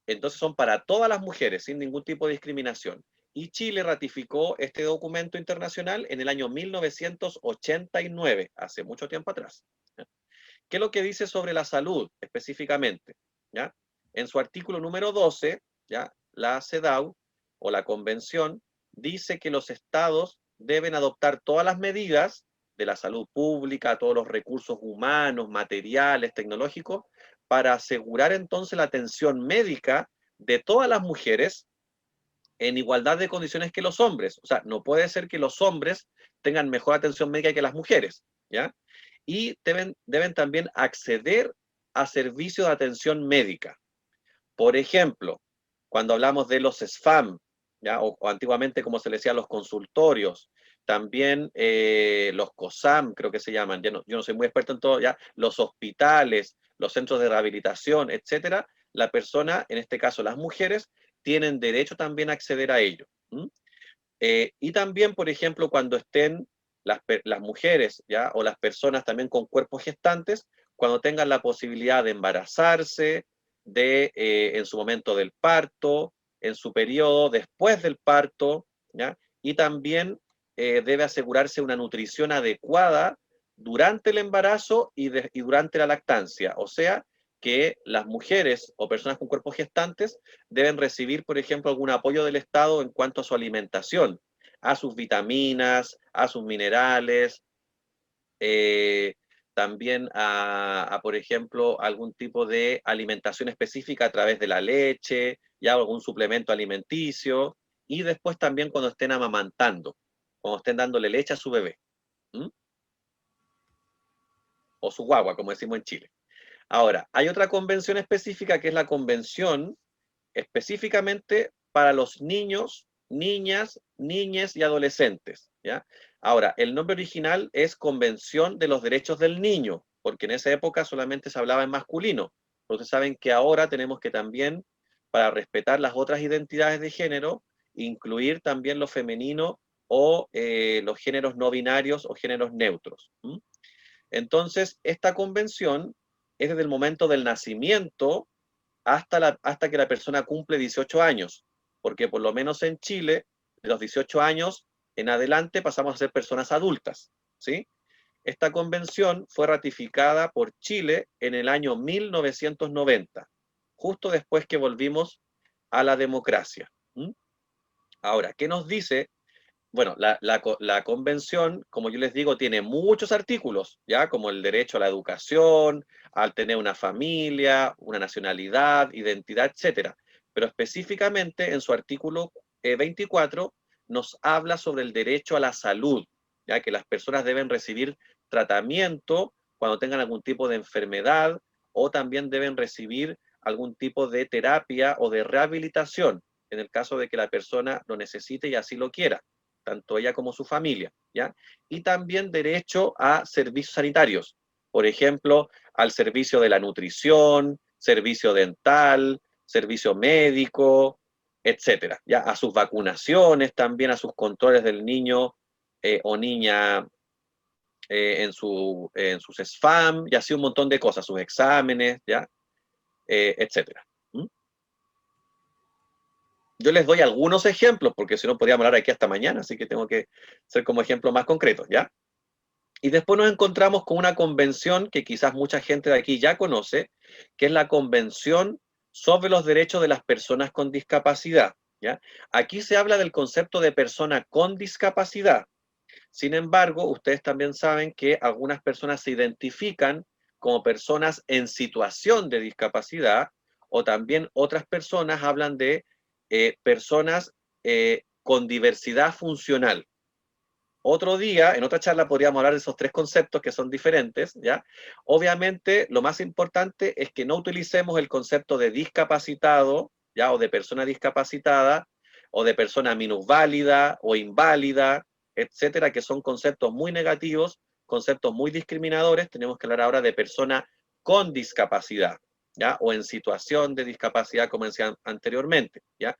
Entonces son para todas las mujeres, sin ningún tipo de discriminación. Y Chile ratificó este documento internacional en el año 1989, hace mucho tiempo atrás, ¿ya? ¿Qué es lo que dice sobre la salud específicamente? ¿Ya? En su artículo número 12, ¿ya? La CEDAW, o la Convención, dice que los estados deben adoptar todas las medidas de la salud pública, todos los recursos humanos, materiales, tecnológicos, para asegurar entonces la atención médica de todas las mujeres en igualdad de condiciones que los hombres. O sea, no puede ser que los hombres tengan mejor atención médica que las mujeres, ¿ya? Y deben también acceder a servicios de atención médica. Por ejemplo, cuando hablamos de los SFAM, ¿ya? O antiguamente como se le decía los consultorios, también los COSAM, creo que se llaman, yo no soy muy experto en todo, ¿ya? Los hospitales, los centros de rehabilitación, etcétera, la persona, en este caso las mujeres, tienen derecho también a acceder a ello. Y también, por ejemplo, cuando estén las mujeres, ¿ya? O las personas también con cuerpos gestantes, cuando tengan la posibilidad de embarazarse, en su momento del parto, en su periodo, después del parto, ¿ya? Y también debe asegurarse una nutrición adecuada durante el embarazo y durante la lactancia. O sea, que las mujeres o personas con cuerpos gestantes deben recibir, por ejemplo, algún apoyo del Estado en cuanto a su alimentación, a sus vitaminas, a sus minerales, también por ejemplo, algún tipo de alimentación específica a través de la leche, ya algún suplemento alimenticio, y después también cuando estén amamantando, cuando estén dándole leche a su bebé, ¿m? O su guagua, como decimos en Chile. Ahora, hay otra convención específica que es la convención específicamente para los niños, niñas, niñes y adolescentes, ¿ya? Ahora, el nombre original es Convención de los Derechos del Niño, porque en esa época solamente se hablaba en masculino. Ustedes saben que ahora tenemos que también, para respetar las otras identidades de género, incluir también lo femenino o los géneros no binarios o géneros neutros. Entonces, esta convención es desde el momento del nacimiento hasta que la persona cumple 18 años, porque por lo menos en Chile, de los 18 años en adelante pasamos a ser personas adultas, ¿sí? Esta convención fue ratificada por Chile en el año 1990, justo después que volvimos a la democracia. Ahora, ¿qué nos dice? Bueno, la convención, como yo les digo, tiene muchos artículos, ¿ya? Como el derecho a la educación, al tener una familia, una nacionalidad, identidad, etcétera. Pero específicamente en su artículo 24 nos habla sobre el derecho a la salud, ya que las personas deben recibir tratamiento cuando tengan algún tipo de enfermedad o también deben recibir algún tipo de terapia o de rehabilitación en el caso de que la persona lo necesite y así lo quiera, tanto ella como su familia, ¿ya? Y también derecho a servicios sanitarios, por ejemplo, al servicio de la nutrición, servicio dental, servicio médico, etcétera, ¿ya? A sus vacunaciones, también a sus controles del niño o niña en sus SFAM, y así un montón de cosas, sus exámenes, ¿ya? Etcétera. Yo les doy algunos ejemplos, porque si no podríamos hablar aquí hasta mañana, así que tengo que ser como ejemplos más concretos, ¿ya? Y después nos encontramos con una convención que quizás mucha gente de aquí ya conoce, que es la Convención sobre los Derechos de las Personas con Discapacidad, ¿ya? Aquí se habla del concepto de persona con discapacidad. Sin embargo, ustedes también saben que algunas personas se identifican como personas en situación de discapacidad, o también otras personas hablan de personas con diversidad funcional. Otro día, en otra charla, podríamos hablar de esos tres conceptos que son diferentes, ¿ya? Obviamente, lo más importante es que no utilicemos el concepto de discapacitado, ¿ya? O de persona discapacitada, o de persona minusválida o inválida, etcétera, que son conceptos muy negativos, conceptos muy discriminadores. Tenemos que hablar ahora de persona con discapacidad, ¿ya? O en situación de discapacidad, como decía anteriormente, ¿ya?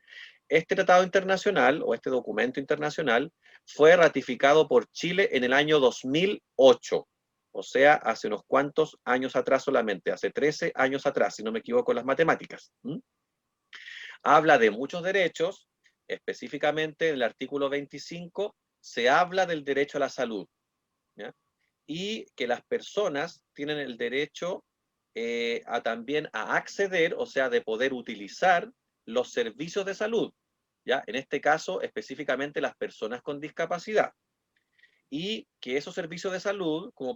Este tratado internacional, o este documento internacional, fue ratificado por Chile en el año 2008, o sea, hace unos cuantos años atrás solamente, hace 13 años atrás, si no me equivoco en las matemáticas. Habla de muchos derechos, específicamente en el artículo 25 se habla del derecho a la salud, ¿ya? Y que las personas tienen el derecho también a acceder, o sea, de poder utilizar los servicios de salud, ¿ya? En este caso, específicamente las personas con discapacidad. Y que esos servicios de salud, como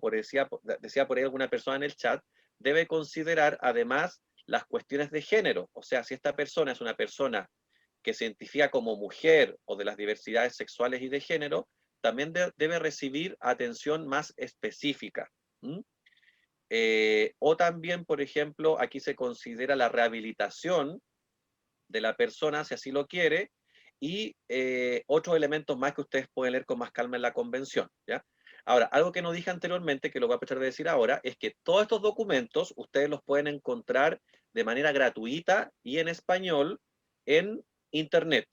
decía por ahí alguna persona en el chat, debe considerar además las cuestiones de género. O sea, si esta persona es una persona que se identifica como mujer o de las diversidades sexuales y de género, también debe recibir atención más específica. O también, por ejemplo, aquí se considera la rehabilitación de la persona, si así lo quiere, y otros elementos más que ustedes pueden leer con más calma en la convención, ¿ya? Ahora, algo que no dije anteriormente, que lo voy a aprovechar de decir ahora, es que todos estos documentos ustedes los pueden encontrar de manera gratuita y en español en Internet,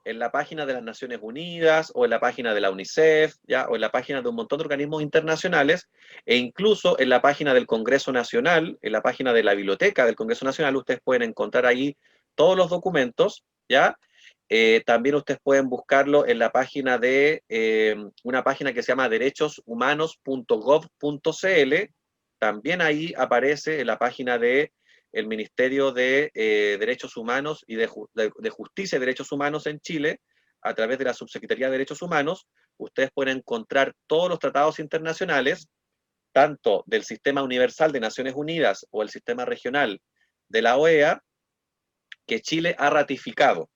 en la página de las Naciones Unidas, o en la página de la UNICEF, ¿ya? O en la página de un montón de organismos internacionales, e incluso en la página del Congreso Nacional, en la página de la Biblioteca del Congreso Nacional, ustedes pueden encontrar ahí todos los documentos, ¿ya? También ustedes pueden buscarlo en la página de una página que se llama derechoshumanos.gov.cl. También ahí aparece en la página de el Ministerio de Derechos Humanos y de Justicia y Derechos Humanos en Chile, a través de la Subsecretaría de Derechos Humanos. Ustedes pueden encontrar todos los tratados internacionales, tanto del Sistema Universal de Naciones Unidas o el Sistema Regional de la OEA, que Chile ha ratificado,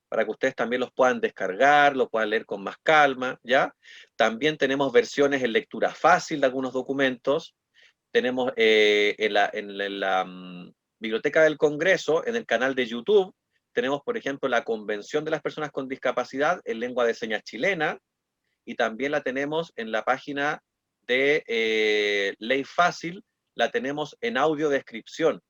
para que ustedes también los puedan descargar, los puedan leer con más calma, ¿ya? También tenemos versiones en lectura fácil de algunos documentos. tenemos en la Biblioteca del Congreso, en el canal de YouTube, tenemos, por ejemplo, la Convención de las Personas con Discapacidad en Lengua de Señas Chilena, y también la tenemos en la página de Ley Fácil, la tenemos en audio descripción.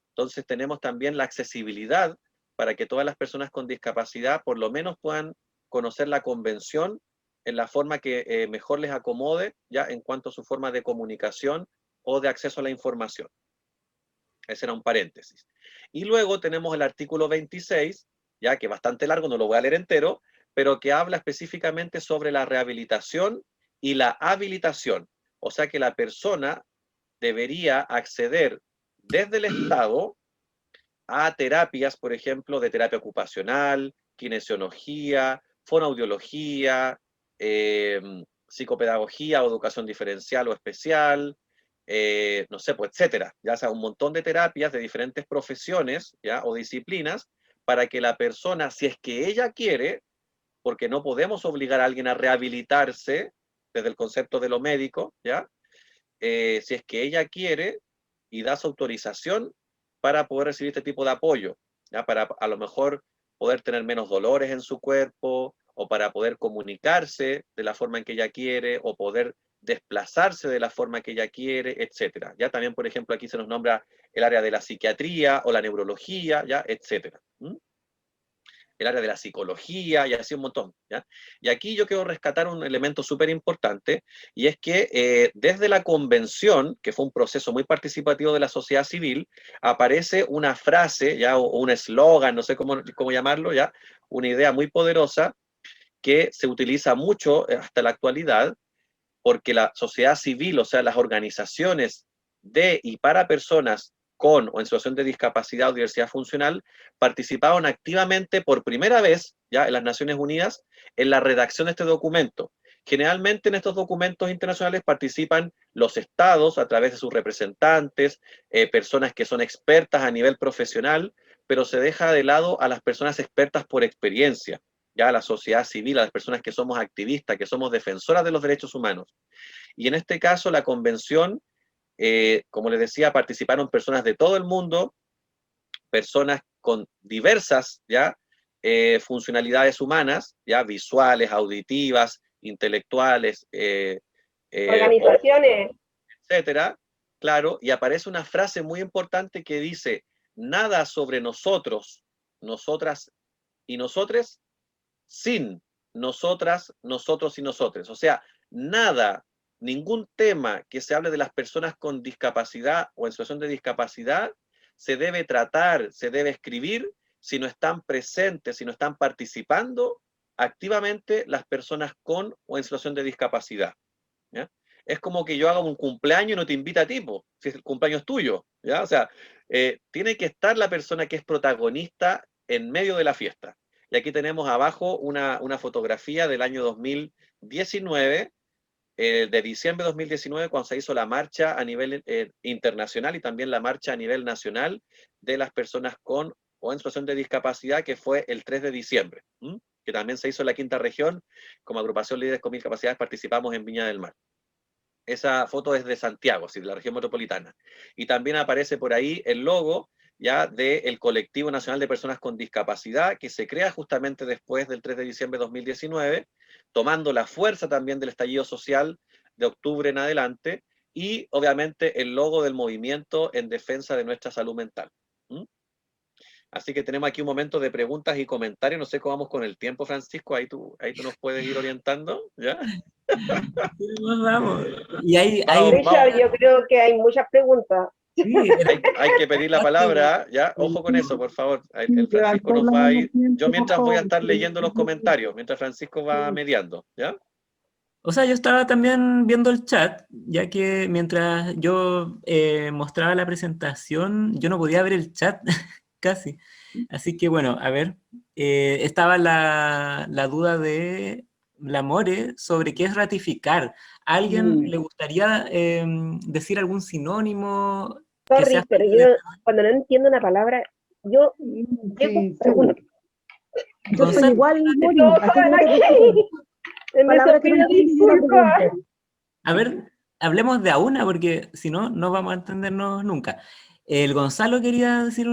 Entonces tenemos también la accesibilidad para que todas las personas con discapacidad por lo menos puedan conocer la convención en la forma que mejor les acomode, ya en cuanto a su forma de comunicación o de acceso a la información. Ese era un paréntesis. Y luego tenemos el artículo 26, ya que es bastante largo, no lo voy a leer entero, pero que habla específicamente sobre la rehabilitación y la habilitación. O sea que la persona debería acceder desde el Estado a terapias, por ejemplo, de terapia ocupacional, kinesiología, fonoaudiología, psicopedagogía o educación diferencial o especial, no sé, pues, etcétera. Ya sea un montón de terapias de diferentes profesiones, ¿ya? O disciplinas, para que la persona, si es que ella quiere, porque no podemos obligar a alguien a rehabilitarse desde el concepto de lo médico, ¿ya? Si es que ella quiere y da su autorización para poder recibir este tipo de apoyo, ¿ya? Para a lo mejor poder tener menos dolores en su cuerpo, o para poder comunicarse de la forma en que ella quiere, o poder desplazarse de la forma que ella quiere, etcétera. Ya también, por ejemplo, aquí se nos nombra el área de la psiquiatría o la neurología, ya, etcétera. El área de la psicología y así un montón, ¿ya? Y aquí yo quiero rescatar un elemento súper importante, y es que desde la convención, que fue un proceso muy participativo de la sociedad civil, aparece una frase, ¿ya? O un eslogan, no sé cómo llamarlo, ¿ya? Una idea muy poderosa que se utiliza mucho hasta la actualidad, porque la sociedad civil, o sea, las organizaciones de y para personas con o en situación de discapacidad o diversidad funcional, participaron activamente por primera vez, ya en las Naciones Unidas, en la redacción de este documento. Generalmente en estos documentos internacionales participan los estados a través de sus representantes, personas que son expertas a nivel profesional, pero se deja de lado a las personas expertas por experiencia, ya a la sociedad civil, a las personas que somos activistas, que somos defensoras de los derechos humanos. Y en este caso la convención, como les decía, participaron personas de todo el mundo, personas con diversas, ¿ya? Funcionalidades humanas, ya visuales, auditivas, intelectuales, organizaciones, etcétera, claro, y aparece una frase muy importante que dice: nada sobre nosotros, nosotras y nosotres, sin nosotras, nosotros y nosotres. O sea, nada, ningún tema que se hable de las personas con discapacidad o en situación de discapacidad se debe tratar, se debe escribir si no están presentes, si no están participando activamente las personas con o en situación de discapacidad, ¿ya? Es como que yo haga un cumpleaños y no te invita a ti, si el cumpleaños es tuyo, ¿ya? O sea, tiene que estar la persona que es protagonista en medio de la fiesta. Y aquí tenemos abajo una fotografía del año 2019, de diciembre de 2019, cuando se hizo la marcha a nivel internacional y también la marcha a nivel nacional de las personas con o en situación de discapacidad, que fue el 3 de diciembre, que también se hizo en la quinta región. Como agrupación Líderes con Discapacidades participamos en Viña del Mar. Esa foto es de Santiago, de la región metropolitana. Y también aparece por ahí el logo ya del Colectivo Nacional de Personas con Discapacidad, que se crea justamente después del 3 de diciembre de 2019, tomando la fuerza también del estallido social de octubre en adelante, y obviamente el logo del movimiento en defensa de nuestra salud mental. Así que tenemos aquí un momento de preguntas y comentarios. No sé cómo vamos con el tiempo, Francisco, ahí tú nos puedes ir orientando, ¿ya? Vamos. Y Richard, yo creo que hay muchas preguntas. Sí, hay que pedir la palabra, ¿ya? Ojo con eso, por favor. El Francisco nos va a ir. Yo mientras voy a estar leyendo los comentarios, mientras Francisco va mediando, ¿ya? O sea, yo estaba también viendo el chat, ya que mientras yo mostraba la presentación, yo no podía ver el chat casi. Así que bueno, a ver, estaba la duda de la More sobre qué es ratificar. ¿A alguien le gustaría decir algún sinónimo? Sorry, pero yo cuando no entiendo una palabra, yo pregunto. Yo soy igual, Mori, me pido disculpas. A ver, hablemos de a una, porque si no, no vamos a entendernos nunca. El Gonzalo quería decir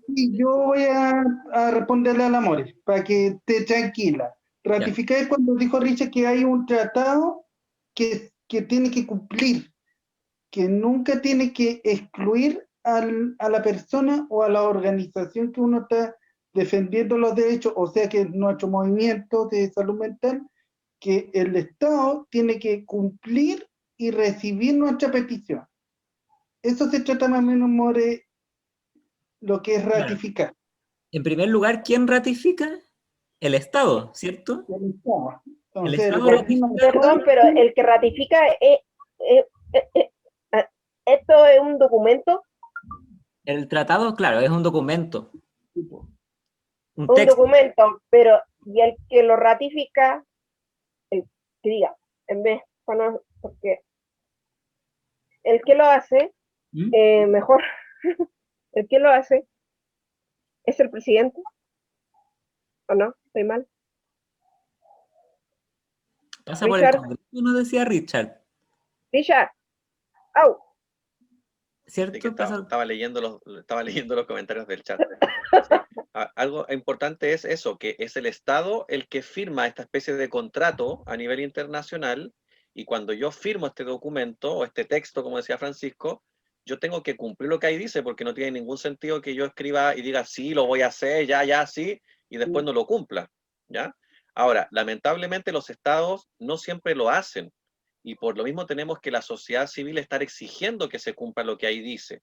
Y yo voy a responderle a la More, para que esté tranquila. Ratificar es cuando dijo Richard que hay un tratado que tiene que cumplir, que nunca tiene que excluir a la persona o a la organización que uno está defendiendo los derechos, o sea que nuestro movimiento de salud mental, que el Estado tiene que cumplir y recibir nuestra petición. Eso se trata más o menos, More, lo que es ratificar. En primer lugar, ¿quién ratifica? El Estado, ¿cierto? El Estado. El Entonces, Estado ratifica. Perdón, pero el que ratifica esto es un documento. El tratado, claro, es un documento. Un Un texto. documento, pero y el que lo ratifica, el que diga, en vez, bueno, porque el que lo hace, mejor, el que lo hace es el presidente, ¿o no? ¿Estoy mal? Pasa por el Richard. Congreso, nos decía Richard. Richard, ¡au! ¿Cierto? Sí, que estaba leyendo los comentarios del chat. Sí. Algo importante es eso, que es el Estado el que firma esta especie de contrato a nivel internacional, y cuando yo firmo este documento o este texto, como decía Francisco, yo tengo que cumplir lo que ahí dice, porque no tiene ningún sentido que yo escriba y diga, sí, lo voy a hacer, ya, sí, y después no lo cumpla, ¿ya? Ahora, lamentablemente los Estados no siempre lo hacen, y por lo mismo tenemos que la sociedad civil estar exigiendo que se cumpla lo que ahí dice.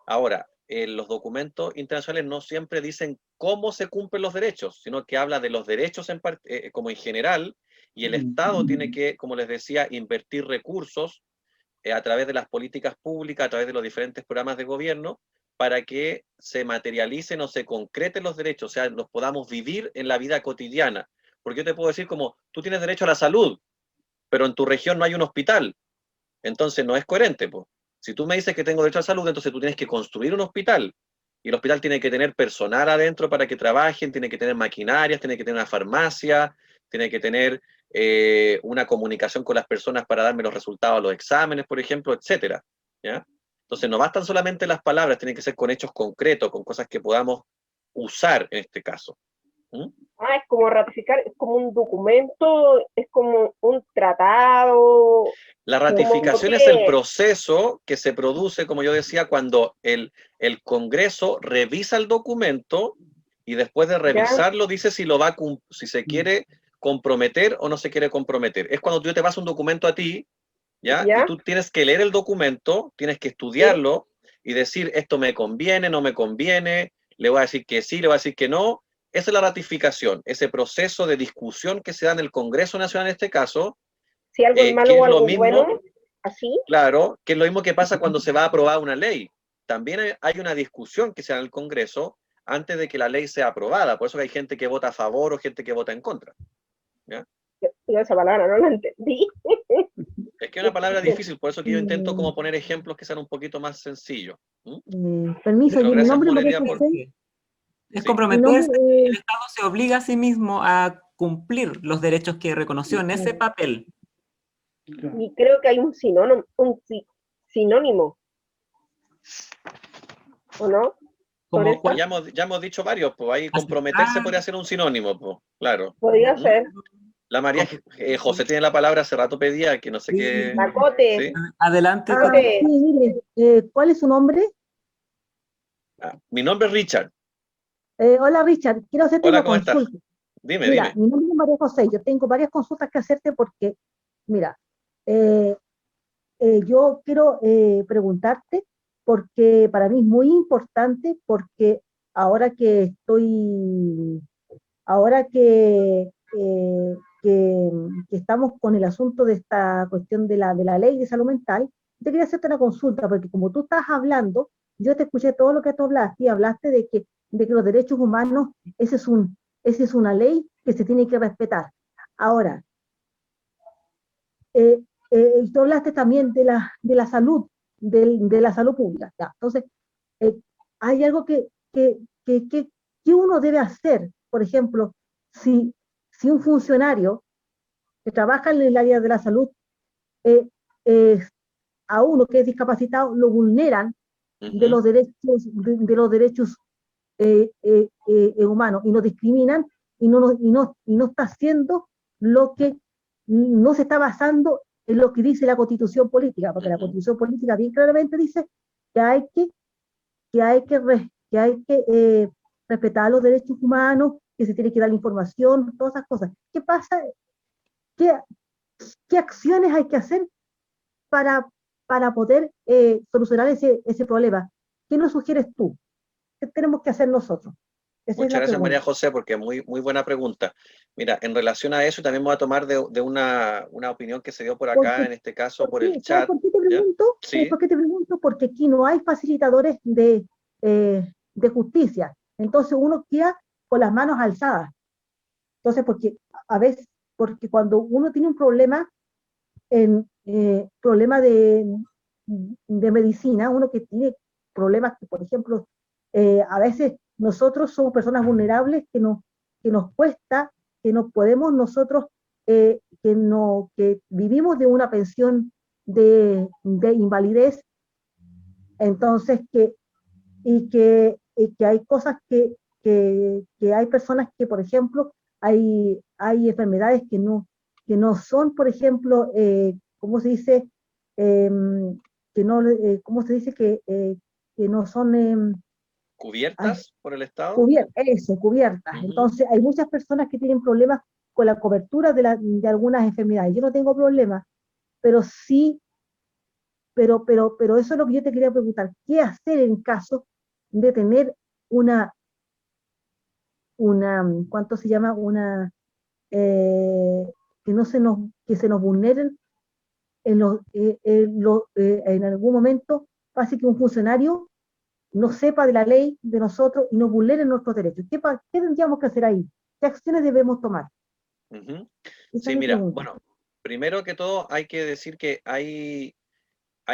Ahora, los documentos internacionales no siempre dicen cómo se cumplen los derechos, sino que habla de los derechos como en general, y el Estado tiene que, como les decía, invertir recursos a través de las políticas públicas, a través de los diferentes programas de gobierno, para que se materialicen o se concreten los derechos, o sea, los podamos vivir en la vida cotidiana. Porque yo te puedo decir como, tú tienes derecho a la salud, pero en tu región no hay un hospital, entonces no es coherente, pues. Si tú me dices que tengo derecho a salud, entonces tú tienes que construir un hospital, y el hospital tiene que tener personal adentro para que trabajen, tiene que tener maquinarias, tiene que tener una farmacia, tiene que tener una comunicación con las personas para darme los resultados de los exámenes, por ejemplo, etcétera, ¿ya? Entonces no bastan solamente las palabras, tienen que ser con hechos concretos, con cosas que podamos usar en este caso. Es como ratificar, es como un documento, es como un tratado. La ratificación es el proceso que se produce, como yo decía, cuando el Congreso revisa el documento y después de revisarlo dice si si se quiere comprometer o no se quiere comprometer. Es cuando tú te vas un documento a ti, ¿ya? Y tú tienes que leer el documento, tienes que estudiarlo y decir esto me conviene, no me conviene, le voy a decir que sí, le voy a decir que no. Esa es la ratificación, ese proceso de discusión que se da en el Congreso Nacional en este caso. Si algo es malo o algo bueno, así. Claro, que es lo mismo que pasa cuando se va a aprobar una ley. También hay una discusión que se da en el Congreso antes de que la ley sea aprobada. Por eso que hay gente que vota a favor o gente que vota en contra. ¿Ya? Yo esa palabra no la entendí. Es que es una palabra difícil, por eso que yo intento como poner ejemplos que sean un poquito más sencillos. Permiso, mi nombre es María José. Es comprometerse, el Estado se obliga a sí mismo a cumplir los derechos que reconoció en ese papel. Y creo que hay un sinónimo. ¿O no? Como ya hemos dicho varios, pues ahí comprometerse podría ser un sinónimo, pues, claro. Podría ser. La María José tiene la palabra, hace rato pedía, que no sé qué. Macote. ¿Sí? Adelante. Sí, mire, ¿cuál es su nombre? Mi nombre es Richard. Hola Richard, quiero hacerte una consulta. ¿Cómo estás? Dime. Mi nombre es María José, yo tengo varias consultas que hacerte porque, mira, yo quiero preguntarte porque para mí es muy importante, porque ahora que estamos con el asunto de esta cuestión de la ley de salud mental, te quería hacerte una consulta, porque como tú estás hablando, yo te escuché todo lo que tú hablaste, y hablaste de que los derechos humanos, esa es una ley que se tiene que respetar. Ahora, tú hablaste también de la salud, de la salud pública. ¿Ya? Entonces, hay algo que uno debe hacer, por ejemplo, si un funcionario que trabaja en el área de la salud a uno que es discapacitado lo vulneran de los derechos humanos y nos discriminan y no está haciendo lo que no se está basando en lo que dice la Constitución política, porque la Constitución política bien claramente dice que hay que respetar los derechos humanos, que se tiene que dar la información, todas esas cosas. ¿Qué pasa? ¿Qué acciones hay que hacer para poder solucionar ese problema? ¿Qué nos sugieres tú? ¿Qué tenemos que hacer nosotros? Muchas gracias, María José, porque muy buena pregunta. Mira, en relación a eso, también voy a tomar de una opinión que se dio por acá, en este caso por el chat. ¿Por qué te pregunto? Sí. ¿Por qué te pregunto? Porque aquí no hay facilitadores de justicia. Entonces uno queda con las manos alzadas. Entonces, porque cuando uno tiene un problema, problema de medicina, uno que tiene problemas que, por ejemplo, a veces nosotros somos personas vulnerables que nos cuesta, que no podemos nosotros, que vivimos de una pensión de invalidez, entonces que hay cosas que hay personas que, por ejemplo, hay enfermedades que no son, por ejemplo, ¿cómo se dice? ¿Cómo se dice? Que no son... ¿Cubiertas por el Estado? Cubiertas. Entonces, hay muchas personas que tienen problemas con la cobertura de algunas enfermedades. Yo no tengo problemas, pero sí, pero eso es lo que yo te quería preguntar. ¿Qué hacer en caso de tener ¿cuánto se llama? Que se nos vulneren en algún momento, pase que un funcionario no sepa de la ley de nosotros y nos vulneren nuestros derechos? ¿Qué tendríamos que hacer ahí? ¿Qué acciones debemos tomar? Sí, mira, bueno, primero que todo hay que decir que hay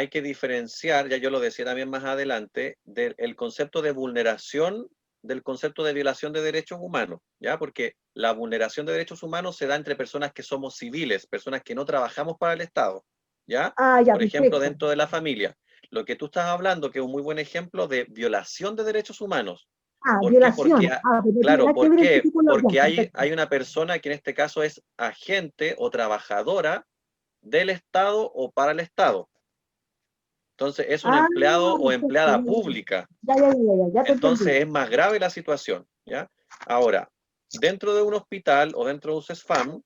que diferenciar, ya yo lo decía también más adelante, del concepto de vulneración del concepto de violación de derechos humanos, ¿ya? Porque la vulneración de derechos humanos se da entre personas que somos civiles, personas que no trabajamos para el Estado, ¿ya? Por ejemplo, dentro de la familia. Lo que tú estás hablando, que es un muy buen ejemplo de violación de derechos humanos. Violación. Claro, ¿por qué? Porque hay una persona que en este caso es agente o trabajadora del Estado o para el Estado. Entonces es un empleado o empleada pública. Entonces es más grave la situación, ¿ya? Ahora, dentro de un hospital o dentro de un CESFAM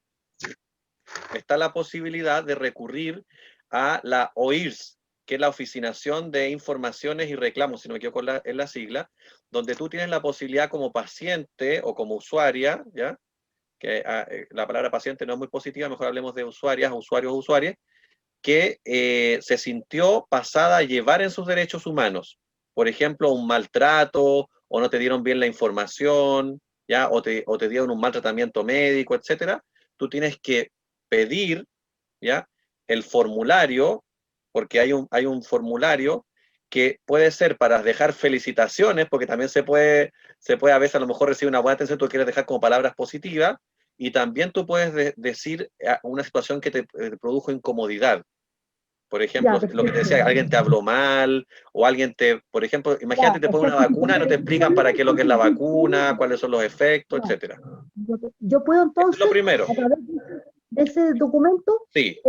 está la posibilidad de recurrir a la OIRS, que es la Oficinación de Informaciones y Reclamos, si no me equivoco en la sigla, donde tú tienes la posibilidad como paciente o como usuaria, ¿ya? Que la palabra paciente no es muy positiva, mejor hablemos de usuarias, usuarios o usuarias, que se sintió pasada a llevar en sus derechos humanos. Por ejemplo, un maltrato, o no te dieron bien la información, ¿ya? O te dieron un mal tratamiento médico, etcétera. Tú tienes que pedir, ¿ya? El formulario, porque hay un formulario que puede ser para dejar felicitaciones, porque también se puede a veces a lo mejor recibir una buena atención, tú quieres dejar como palabras positivas, y también tú puedes decir una situación que te produjo incomodidad. Por ejemplo, lo que te decía, alguien te habló mal, o alguien por ejemplo, imagínate te pone una vacuna y no te explican para qué es lo que es la vacuna, cuáles son los efectos, etcétera. Yo puedo entonces, lo primero. a través de ese documento, sí.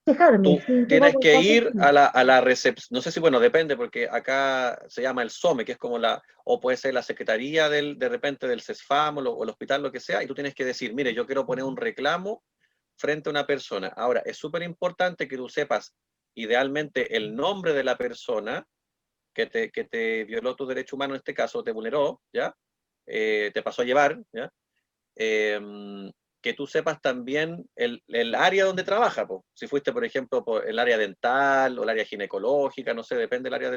Quejarme. Tú tienes que ir a la recepción, no sé si, bueno, depende, porque acá se llama el SOME, que es como o puede ser la secretaría de repente del CESFAM o el hospital, lo que sea, y tú tienes que decir, mire, yo quiero poner un reclamo frente a una persona. Ahora, es súper importante que tú sepas, idealmente, el nombre de la persona que te violó tu derecho humano, en este caso, te vulneró, ¿ya? Te pasó a llevar, ¿ya? Que tú sepas también el área donde trabaja, po. Si fuiste, por ejemplo, por el área dental o el área ginecológica, no sé, depende del área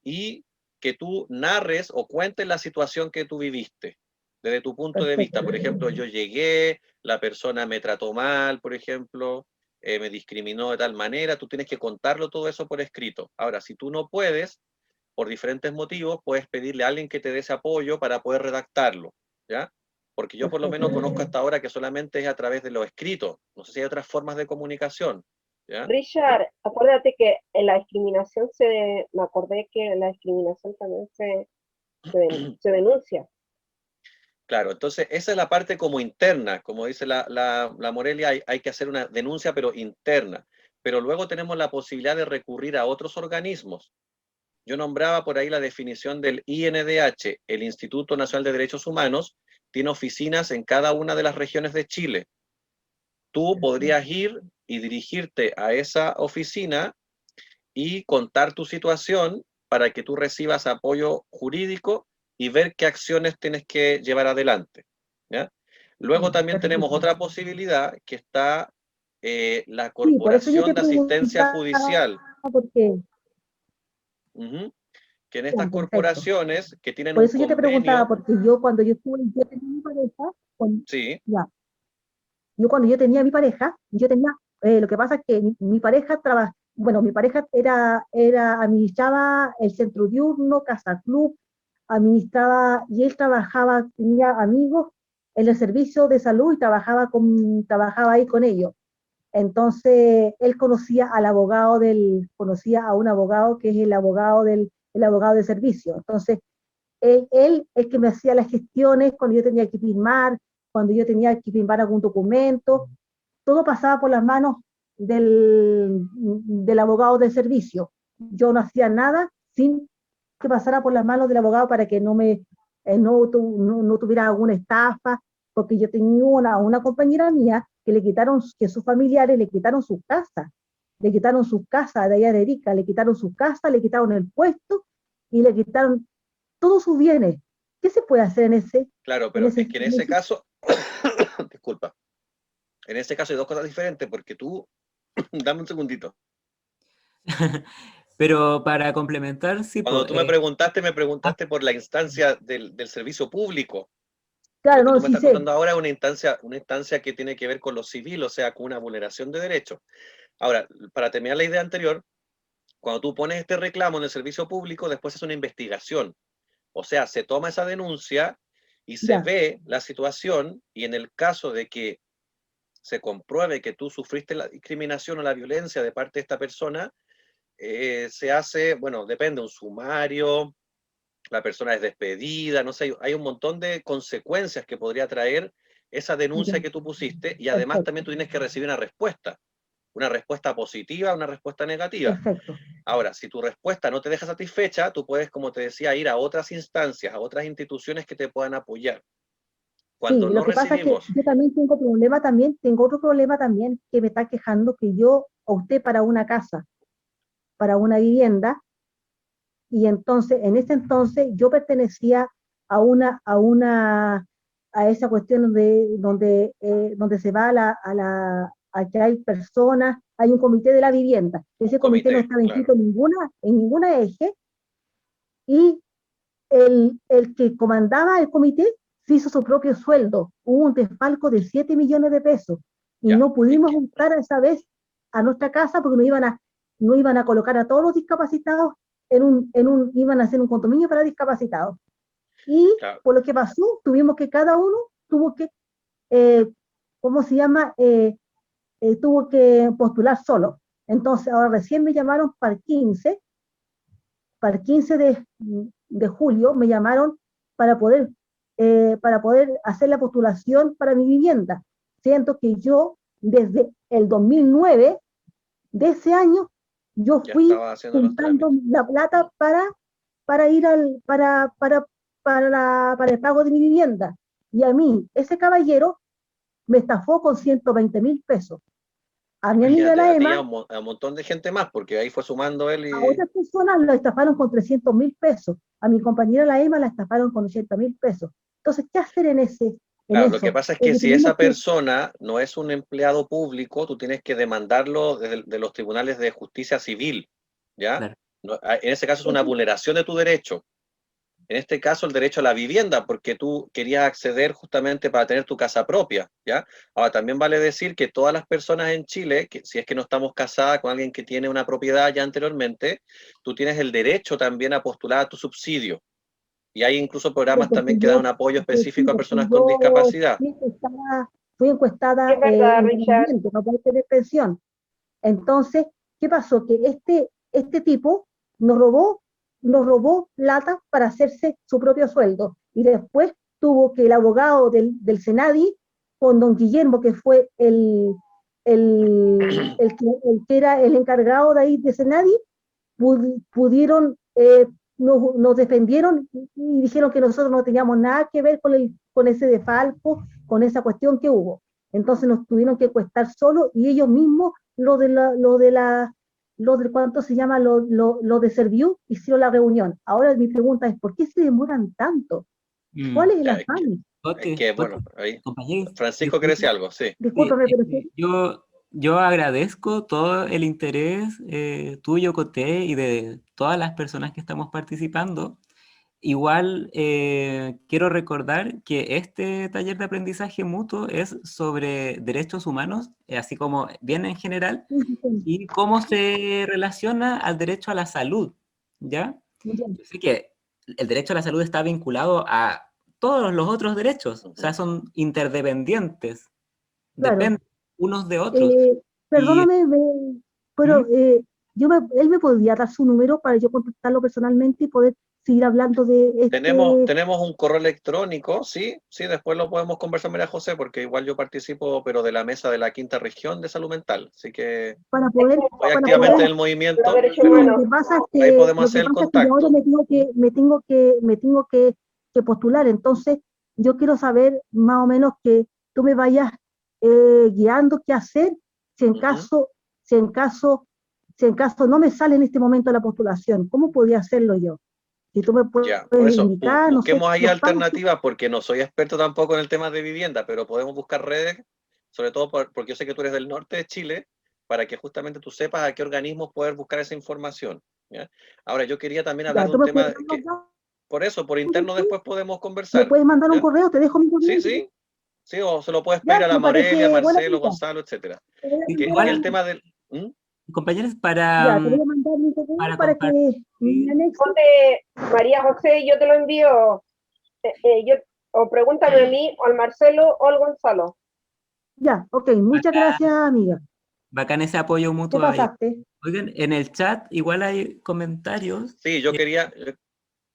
y que tú narres o cuentes la situación que tú viviste, desde tu punto de vista. Por ejemplo, yo llegué, la persona me trató mal, por ejemplo, me discriminó de tal manera, tú tienes que contarlo todo eso por escrito. Ahora, si tú no puedes, por diferentes motivos, puedes pedirle a alguien que te dé ese apoyo para poder redactarlo, ¿ya? Porque yo por lo menos conozco hasta ahora que solamente es a través de lo escrito. No sé si hay otras formas de comunicación. ¿ya? Richard, acuérdate que en la discriminación me acordé que en la discriminación también se denuncia. Claro, entonces esa es la parte como interna, como dice la Morelia, hay que hacer una denuncia pero interna, pero luego tenemos la posibilidad de recurrir a otros organismos. Yo nombraba por ahí la definición del INDH, el Instituto Nacional de Derechos Humanos, tiene oficinas en cada una de las regiones de Chile. Tú podrías ir y dirigirte a esa oficina y contar tu situación para que tú recibas apoyo jurídico y ver qué acciones tienes que llevar adelante, ¿ya? Luego también tenemos otra posibilidad que está la Sí, por eso yo Corporación te de Asistencia preguntaba, Judicial, porque, que en ya, estas perfecto. corporaciones que tienen Por un eso yo te preguntaba, convenio, porque yo cuando yo tenía mi pareja, sí, ya, yo cuando yo tenía mi pareja, lo que pasa es que mi pareja bueno, mi pareja administraba el centro diurno, casa club, administraba, y él trabajaba, tenía amigos en el servicio de salud y trabajaba ahí con ellos. Entonces, él conocía a un abogado que es el abogado de servicio. Entonces, él el que me hacía las gestiones cuando yo tenía que firmar, cuando yo tenía que firmar algún documento, todo pasaba por las manos del abogado de servicio. Yo no hacía nada sin que pasara por las manos del abogado para que no tuviera alguna estafa, porque yo tenía una compañera mía que sus familiares le quitaron sus casas de allá de Erika, le quitaron sus casas, le quitaron el puesto y le quitaron todos sus bienes. ¿Qué se puede hacer en ese? claro, pero es que en ese caso, disculpa, en ese caso hay dos cosas diferentes, porque tú, dame un segundito. Pero para complementar, sí, Cuando tú me preguntaste por la instancia del servicio público. Claro, Lo que no, tú me sí estás sé. contando ahora es una instancia que tiene que ver con lo civil, o sea, con una vulneración de derechos. Ahora, para terminar la idea anterior, cuando tú pones este reclamo en el servicio público, después es una investigación. O sea, se toma esa denuncia y se Ya. ve la situación, y en el caso de que se compruebe que tú sufriste la discriminación o la violencia de parte de esta persona, se hace, bueno, depende, un sumario, la persona es despedida, no sé, hay un montón de consecuencias que podría traer esa denuncia Ya. que tú pusiste, y además también tú tienes que recibir una respuesta positiva, una respuesta negativa. Perfecto. Ahora, si tu respuesta no te deja satisfecha, tú puedes, como te decía, ir a otras instancias, a otras instituciones que te puedan apoyar. Sí, Cuando lo no que pasa es que recibimos, yo también tengo otro problema también que me está quejando que yo opté para una casa, para una vivienda, y entonces, en ese entonces, yo pertenecía a esa cuestión donde se va a que hay personas, hay un comité de la vivienda. Ese comité no estaba inscrito claro, en ninguna eje, y el que comandaba el comité se hizo su propio sueldo. Hubo un desfalco de 7 millones de pesos y ya, no pudimos juntar esa vez a nuestra casa porque no iban a colocar a todos los discapacitados iban a hacer un condominio para discapacitados. Y claro, por lo que pasó, cada uno tuvo que, ¿cómo se llama? Tuvo que postular solo. Entonces, ahora recién me llamaron para el 15 de julio me llamaron para poder, para poder hacer la postulación para mi vivienda. Siento que yo, desde el 2009 de ese año, yo ya fui estaba haciendo los juntando trámites. la plata para ir para el pago de mi vivienda. Y a mí, ese caballero me estafó con 120.000 pesos. A mi amiga Imagínate, la a ti y Emma, a un montón de gente más, porque ahí fue sumando él a y... otras personas lo estafaron con 300.000 pesos. A mi compañera la Emma la estafaron con 80.000 pesos. Entonces, ¿qué hacer en Claro, lo que eso? pasa es que Porque si tenemos esa que, persona no es un empleado público, tú tienes que demandarlo de los tribunales de justicia civil, ¿ya? Claro. En ese caso es una vulneración de tu derecho. En este caso, el derecho a la vivienda, porque tú querías acceder justamente para tener tu casa propia, ¿ya? Ahora, también vale decir que todas las personas en Chile, que si es que no estamos casadas con alguien que tiene una propiedad ya anteriormente, tú tienes el derecho también a postular a tu subsidio. Y hay incluso programas porque también que dan un apoyo específico a personas con yo discapacidad. fui encuestada Es verdad, Richard. independiente, no puedo tener pensión. Entonces, ¿qué pasó? Que este tipo nos robó plata para hacerse su propio sueldo. Y después tuvo que el abogado del Senadi, con don Guillermo, que fue el que era el encargado de ahí de Senadi, pudieron, nos defendieron y dijeron que nosotros no teníamos nada que ver con ese defalco, con esa cuestión que hubo. Entonces nos tuvieron que cuestar solo y ellos mismos, lo de ¿cuánto se llama? Lo de Serviu, hicieron la reunión. Ahora mi pregunta es, ¿por qué se demoran tanto? ¿Cuál es el afán? Bueno, ahí. Compañeros, Francisco quiere decir algo, sí. Discúlpame, pero yo agradezco todo el interés tuyo, Coté, y de todas las personas que estamos participando. Igual quiero recordar que este taller de aprendizaje mutuo es sobre derechos humanos, así como bien en general, y cómo se relaciona al derecho a la salud, ¿ya? Así que el derecho a la salud está vinculado a todos los otros derechos, o sea, son interdependientes, claro, dependen unos de otros. Perdóname, pero él me podría dar su número para yo contactarlo personalmente y poder seguir hablando de este... Tenemos un correo electrónico, sí, después lo podemos conversar, María José, porque igual yo participo, pero de la mesa de la quinta región de salud mental, así que para poder, estoy activamente en el movimiento, pero lo que pasa es que, ahí podemos hacer el contacto. yo ahora me tengo que postular, entonces yo quiero saber más o menos que tú me vayas guiando qué hacer si en caso no me sale en este momento la postulación. ¿Cómo podría hacerlo yo? Si tú me puedes por eso, indicar, busquemos no sé, ahí alternativas, porque no soy experto tampoco en el tema de vivienda, pero podemos buscar redes, sobre todo porque yo sé que tú eres del norte de Chile, para que justamente tú sepas a qué organismos poder buscar esa información, ¿ya? Ahora, yo quería también hablar de un tema que, por eso, por interno después podemos conversar. ¿Me puedes mandar un correo? ¿Te dejo mi correo? Sí, o se lo puedes pedir a la Morelia, Marcelo, Gonzalo, etcétera. Igual el tema del... Compañeros, para... te voy a mandar mi correo para que me anexes. María José, yo te lo envío. O pregúntame a mí, o al Marcelo, o al Gonzalo. Ya, ok, muchas gracias, amiga. Bacán ese apoyo mutuo. ¿Qué pasaste? Oigan, en el chat igual hay comentarios. Sí, yo quería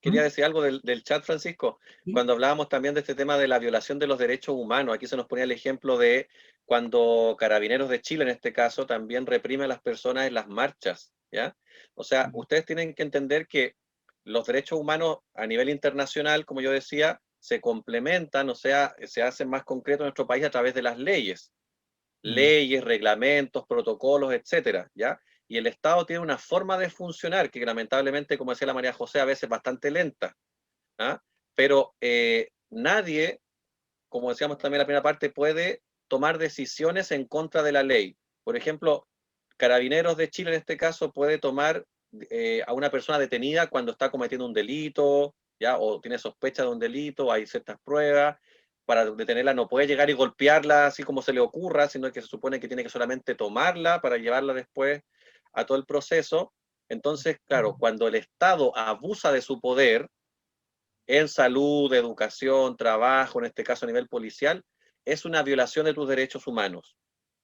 decir algo del chat, Francisco. ¿Sí? Cuando hablábamos también de este tema de la violación de los derechos humanos, aquí se nos ponía el ejemplo de cuando Carabineros de Chile, en este caso, también reprime a las personas en las marchas, ¿ya? O sea, ustedes tienen que entender que los derechos humanos a nivel internacional, como yo decía, se complementan, o sea, se hacen más concretos en nuestro país a través de las leyes. Leyes, reglamentos, protocolos, etcétera, ¿ya? Y el Estado tiene una forma de funcionar que lamentablemente, como decía la María José, a veces es bastante lenta, ¿ah? Pero nadie, como decíamos también en la primera parte, puede tomar decisiones en contra de la ley. Por ejemplo, Carabineros de Chile en este caso puede tomar a una persona detenida cuando está cometiendo un delito, ¿ya? O tiene sospecha de un delito, hay ciertas pruebas. Para detenerla no puede llegar y golpearla así como se le ocurra, sino que se supone que tiene que solamente tomarla para llevarla después a todo el proceso. Entonces, claro, cuando el Estado abusa de su poder en salud, educación, trabajo, en este caso a nivel policial, es una violación de tus derechos humanos,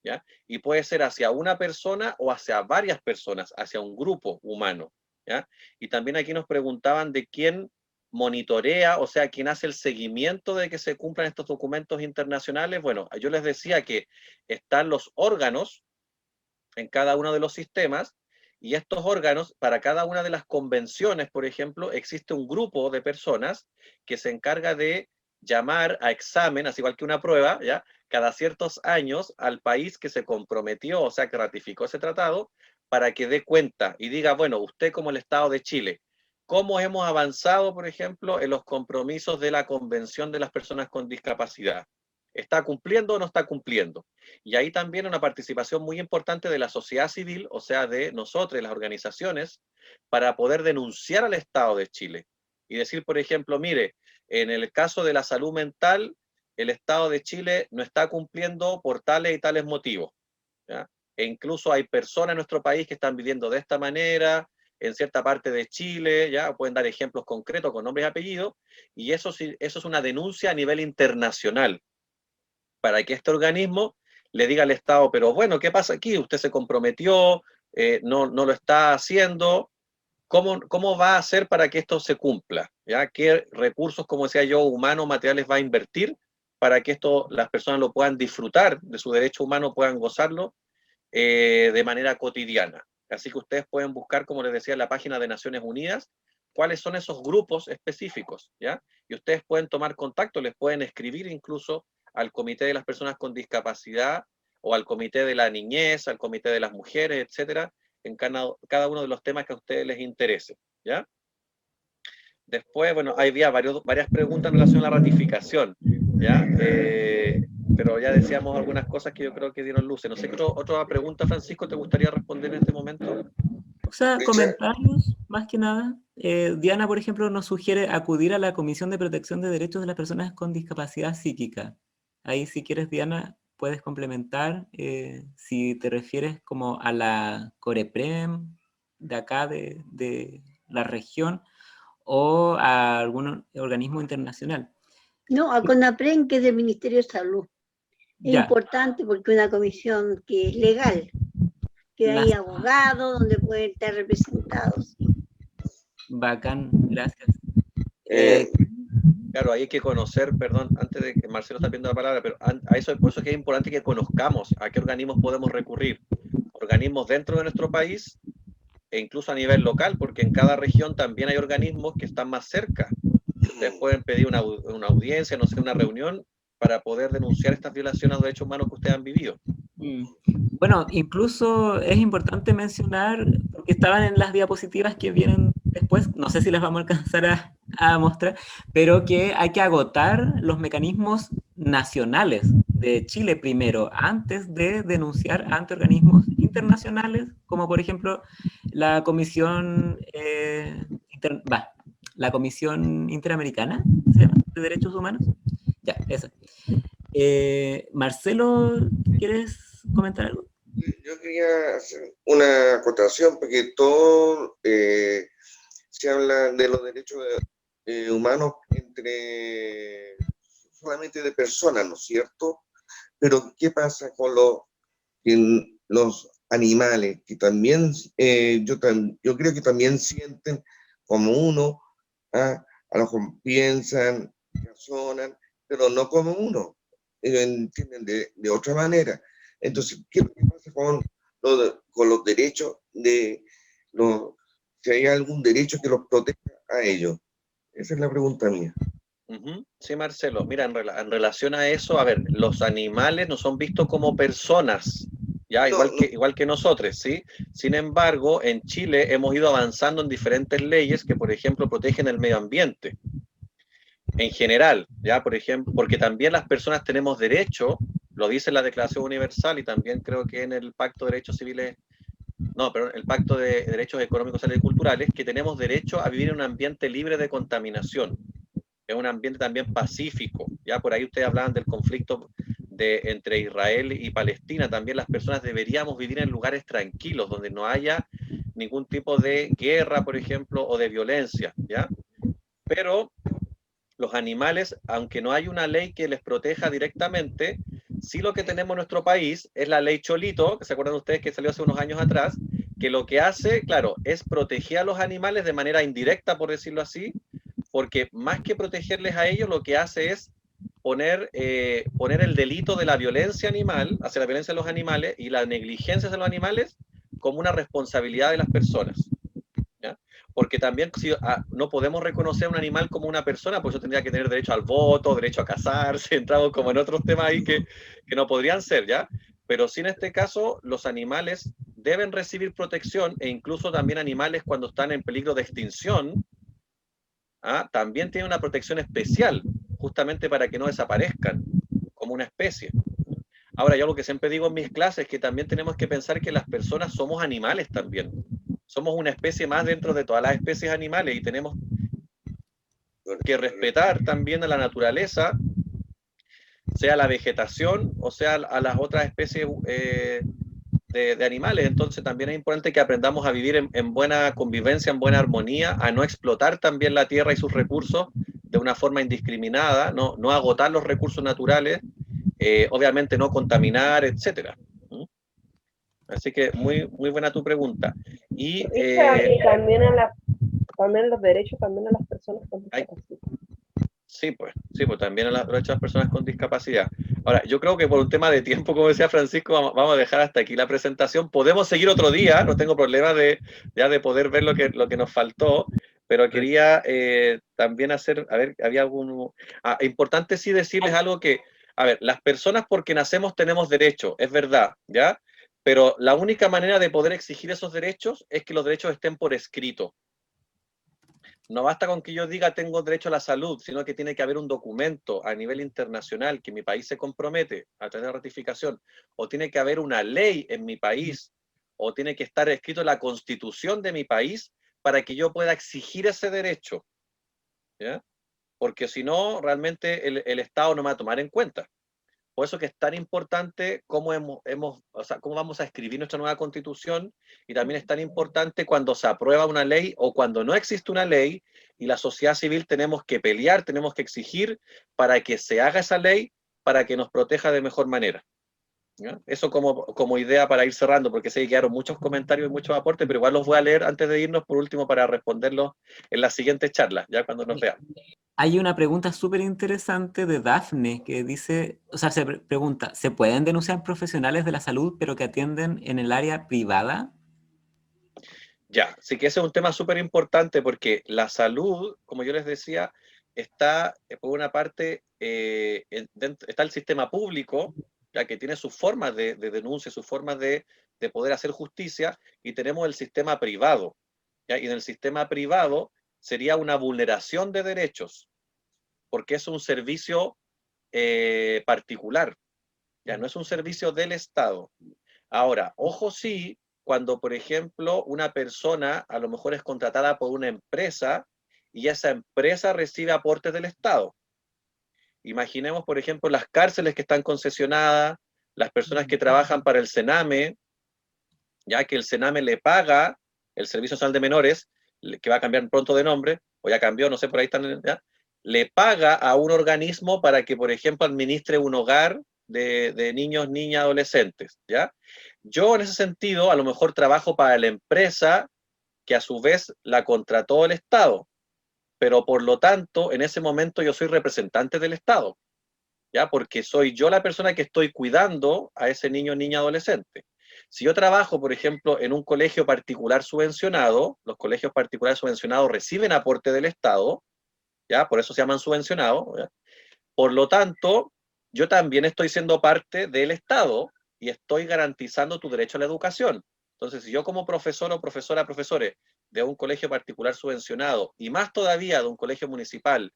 ¿ya? Y puede ser hacia una persona o hacia varias personas, hacia un grupo humano, ¿ya? Y también aquí nos preguntaban de quién monitorea, o sea, quién hace el seguimiento de que se cumplan estos documentos internacionales. Bueno, yo les decía que están los órganos en cada uno de los sistemas, y estos órganos, para cada una de las convenciones, por ejemplo, existe un grupo de personas que se encarga de llamar a examen, así igual que una prueba, ¿ya? Cada ciertos años al país que se comprometió, o sea, que ratificó ese tratado, para que dé cuenta y diga, bueno, usted como el Estado de Chile, ¿cómo hemos avanzado, por ejemplo, en los compromisos de la Convención de las Personas con Discapacidad? ¿Está cumpliendo o no está cumpliendo? Y ahí también una participación muy importante de la sociedad civil, o sea, de nosotros, las organizaciones, para poder denunciar al Estado de Chile. Y decir, por ejemplo, mire, en el caso de la salud mental, el Estado de Chile no está cumpliendo por tales y tales motivos, ¿ya? E incluso hay personas en nuestro país que están viviendo de esta manera, en cierta parte de Chile, ya pueden dar ejemplos concretos con nombres y apellidos, y eso es una denuncia a nivel internacional, para que este organismo le diga al Estado, pero bueno, ¿qué pasa aquí? Usted se comprometió, no lo está haciendo. ¿Cómo va a hacer para que esto se cumpla? ¿Ya? ¿Qué recursos, como decía yo, humanos, materiales va a invertir para que esto las personas lo puedan disfrutar de su derecho humano, puedan gozarlo de manera cotidiana? Así que ustedes pueden buscar, como les decía, en la página de Naciones Unidas, cuáles son esos grupos específicos, ¿ya? Y ustedes pueden tomar contacto, les pueden escribir incluso al Comité de las Personas con Discapacidad o al Comité de la Niñez, al Comité de las Mujeres, etcétera, en cada uno de los temas que a ustedes les interese, ¿ya? Después, bueno, había varias preguntas en relación a la ratificación, ¿ya? Pero ya decíamos algunas cosas que yo creo que dieron luces. No sé qué otra pregunta, Francisco, te gustaría responder en este momento. O sea, comentarios, más que nada. Diana, por ejemplo, nos sugiere acudir a la Comisión de Protección de Derechos de las Personas con Discapacidad Psíquica. Ahí, si quieres, Diana, puedes complementar si te refieres como a la Coreprem de acá, de la región, o a algún organismo internacional. No, a CONAPREM, que es del Ministerio de Salud. Es Ya. importante porque es una comisión que es legal, que hay abogados donde pueden estar representados. Bacán, gracias. Claro, hay que conocer, perdón, antes de que Marcelo está pidiendo la palabra, pero a eso, por eso es que es importante que conozcamos a qué organismos podemos recurrir. Organismos dentro de nuestro país e incluso a nivel local, porque en cada región también hay organismos que están más cerca. Ustedes pueden pedir una audiencia, no sé, una reunión, para poder denunciar estas violaciones de derechos humanos que ustedes han vivido. Bueno, incluso es importante mencionar, porque estaban en las diapositivas que vienen después, no sé si las vamos a alcanzar a mostrar, pero que hay que agotar los mecanismos nacionales de Chile primero, antes de denunciar ante organismos internacionales, como por ejemplo la Comisión, la Comisión Interamericana, ¿se llama? De Derechos Humanos. Ya, esa. Marcelo, ¿quieres comentar algo? Yo quería hacer una acotación, porque todo se habla de los derechos humanos solamente de personas, ¿no es cierto? Pero ¿qué pasa con los animales? Que también, yo creo que también sienten como uno, a lo mejor piensan, razonan, pero no como uno, entienden de otra manera. Entonces, ¿qué pasa con los derechos si hay algún derecho que los proteja a ellos? Esa es la pregunta mía. Sí, Marcelo, mira, en relación a eso, a ver, los animales no son vistos como personas, ya, igual que nosotros, ¿sí? Sin embargo, en Chile hemos ido avanzando en diferentes leyes que, por ejemplo, protegen el medio ambiente. En general, ya, por ejemplo, porque también las personas tenemos derecho, lo dice la Declaración Universal y también creo que en el Pacto de Derechos Civiles, no, perdón, el Pacto de Derechos Económicos, Sociales y Culturales, que tenemos derecho a vivir en un ambiente libre de contaminación. Es un ambiente también pacífico. Ya por ahí ustedes hablaban del conflicto entre Israel y Palestina. También las personas deberíamos vivir en lugares tranquilos, donde no haya ningún tipo de guerra, por ejemplo, o de violencia, ¿ya? Pero los animales, aunque no hay una ley que les proteja directamente, sí lo que tenemos en nuestro país es la ley Cholito, que se acuerdan ustedes que salió hace unos años atrás, que lo que hace, claro, es proteger a los animales de manera indirecta, por decirlo así, porque más que protegerles a ellos, lo que hace es poner el delito de la violencia animal, hacia la violencia de los animales y la negligencia de los animales como una responsabilidad de las personas. ¿Ya? Porque también no podemos reconocer a un animal como una persona, pues eso tendría que tener derecho al voto, derecho a casarse, entramos como en otros temas ahí que no podrían ser, ¿ya? Pero sí, en este caso, los animales deben recibir protección, e incluso también animales cuando están en peligro de extinción, también tienen una protección especial, justamente para que no desaparezcan como una especie. Ahora, yo lo que siempre digo en mis clases es que también tenemos que pensar que las personas somos animales también. Somos una especie más dentro de todas las especies animales y tenemos que respetar también a la naturaleza, sea la vegetación o sea a las otras especies de animales. Entonces también es importante que aprendamos a vivir en buena convivencia, en buena armonía, a no explotar también la tierra y sus recursos de una forma indiscriminada, no agotar los recursos naturales, obviamente no contaminar, etcétera. Así que muy buena tu pregunta. Y también los derechos también a las personas con discapacidad. Sí, pues también a los derechos de las personas con discapacidad. Ahora, yo creo que por un tema de tiempo, como decía Francisco, vamos a dejar hasta aquí la presentación. Podemos seguir otro día, no tengo problema de poder ver lo que nos faltó, pero quería también hacer, a ver, había algún... importante sí decirles algo que, a ver, las personas porque nacemos tenemos derechos, es verdad, ¿ya? Pero la única manera de poder exigir esos derechos es que los derechos estén por escrito. No basta con que yo diga tengo derecho a la salud, sino que tiene que haber un documento a nivel internacional que mi país se compromete a través de ratificación, o tiene que haber una ley en mi país, o tiene que estar escrito en la constitución de mi país para que yo pueda exigir ese derecho, ¿ya? Porque si no, realmente el Estado no me va a tomar en cuenta. Por eso que es tan importante cómo cómo vamos a escribir nuestra nueva constitución, y también es tan importante cuando se aprueba una ley o cuando no existe una ley y la sociedad civil tenemos que pelear, tenemos que exigir para que se haga esa ley para que nos proteja de mejor manera. ¿Ya? Eso como idea para ir cerrando, porque sé que quedaron muchos comentarios y muchos aportes, pero igual los voy a leer antes de irnos por último para responderlos en las siguientes charlas, ya cuando nos veamos. Hay una pregunta súper interesante de Dafne que dice, o sea, se pregunta, ¿se pueden denunciar profesionales de la salud pero que atienden en el área privada? Ya, sí que ese es un tema súper importante porque la salud, como yo les decía, está por una parte, está el sistema público, ya que tiene sus formas de denuncia, sus formas de poder hacer justicia, y tenemos el sistema privado, ¿ya? Y en el sistema privado sería una vulneración de derechos, porque es un servicio particular, ya no es un servicio del Estado. Ahora, ojo sí, cuando, por ejemplo, una persona a lo mejor es contratada por una empresa y esa empresa recibe aportes del Estado. Imaginemos, por ejemplo, las cárceles que están concesionadas, las personas que trabajan para el Sename, ya que el Sename le paga el Servicio Nacional de Menores, que va a cambiar pronto de nombre, o ya cambió, no sé, por ahí están, ¿ya? Le paga a un organismo para que, por ejemplo, administre un hogar de niños, niñas, adolescentes, ¿ya? Yo en ese sentido a lo mejor trabajo para la empresa que a su vez la contrató el Estado, pero por lo tanto en ese momento yo soy representante del Estado, ¿ya? Porque soy yo la persona que estoy cuidando a ese niño, niña, adolescente. Si yo trabajo, por ejemplo, en un colegio particular subvencionado, los colegios particulares subvencionados reciben aporte del Estado, ¿ya? Por eso se llaman subvencionados, ¿ya? Por lo tanto, yo también estoy siendo parte del Estado y estoy garantizando tu derecho a la educación. Entonces, si yo como profesor o profesora, profesores de un colegio particular subvencionado, y más todavía de un colegio municipal,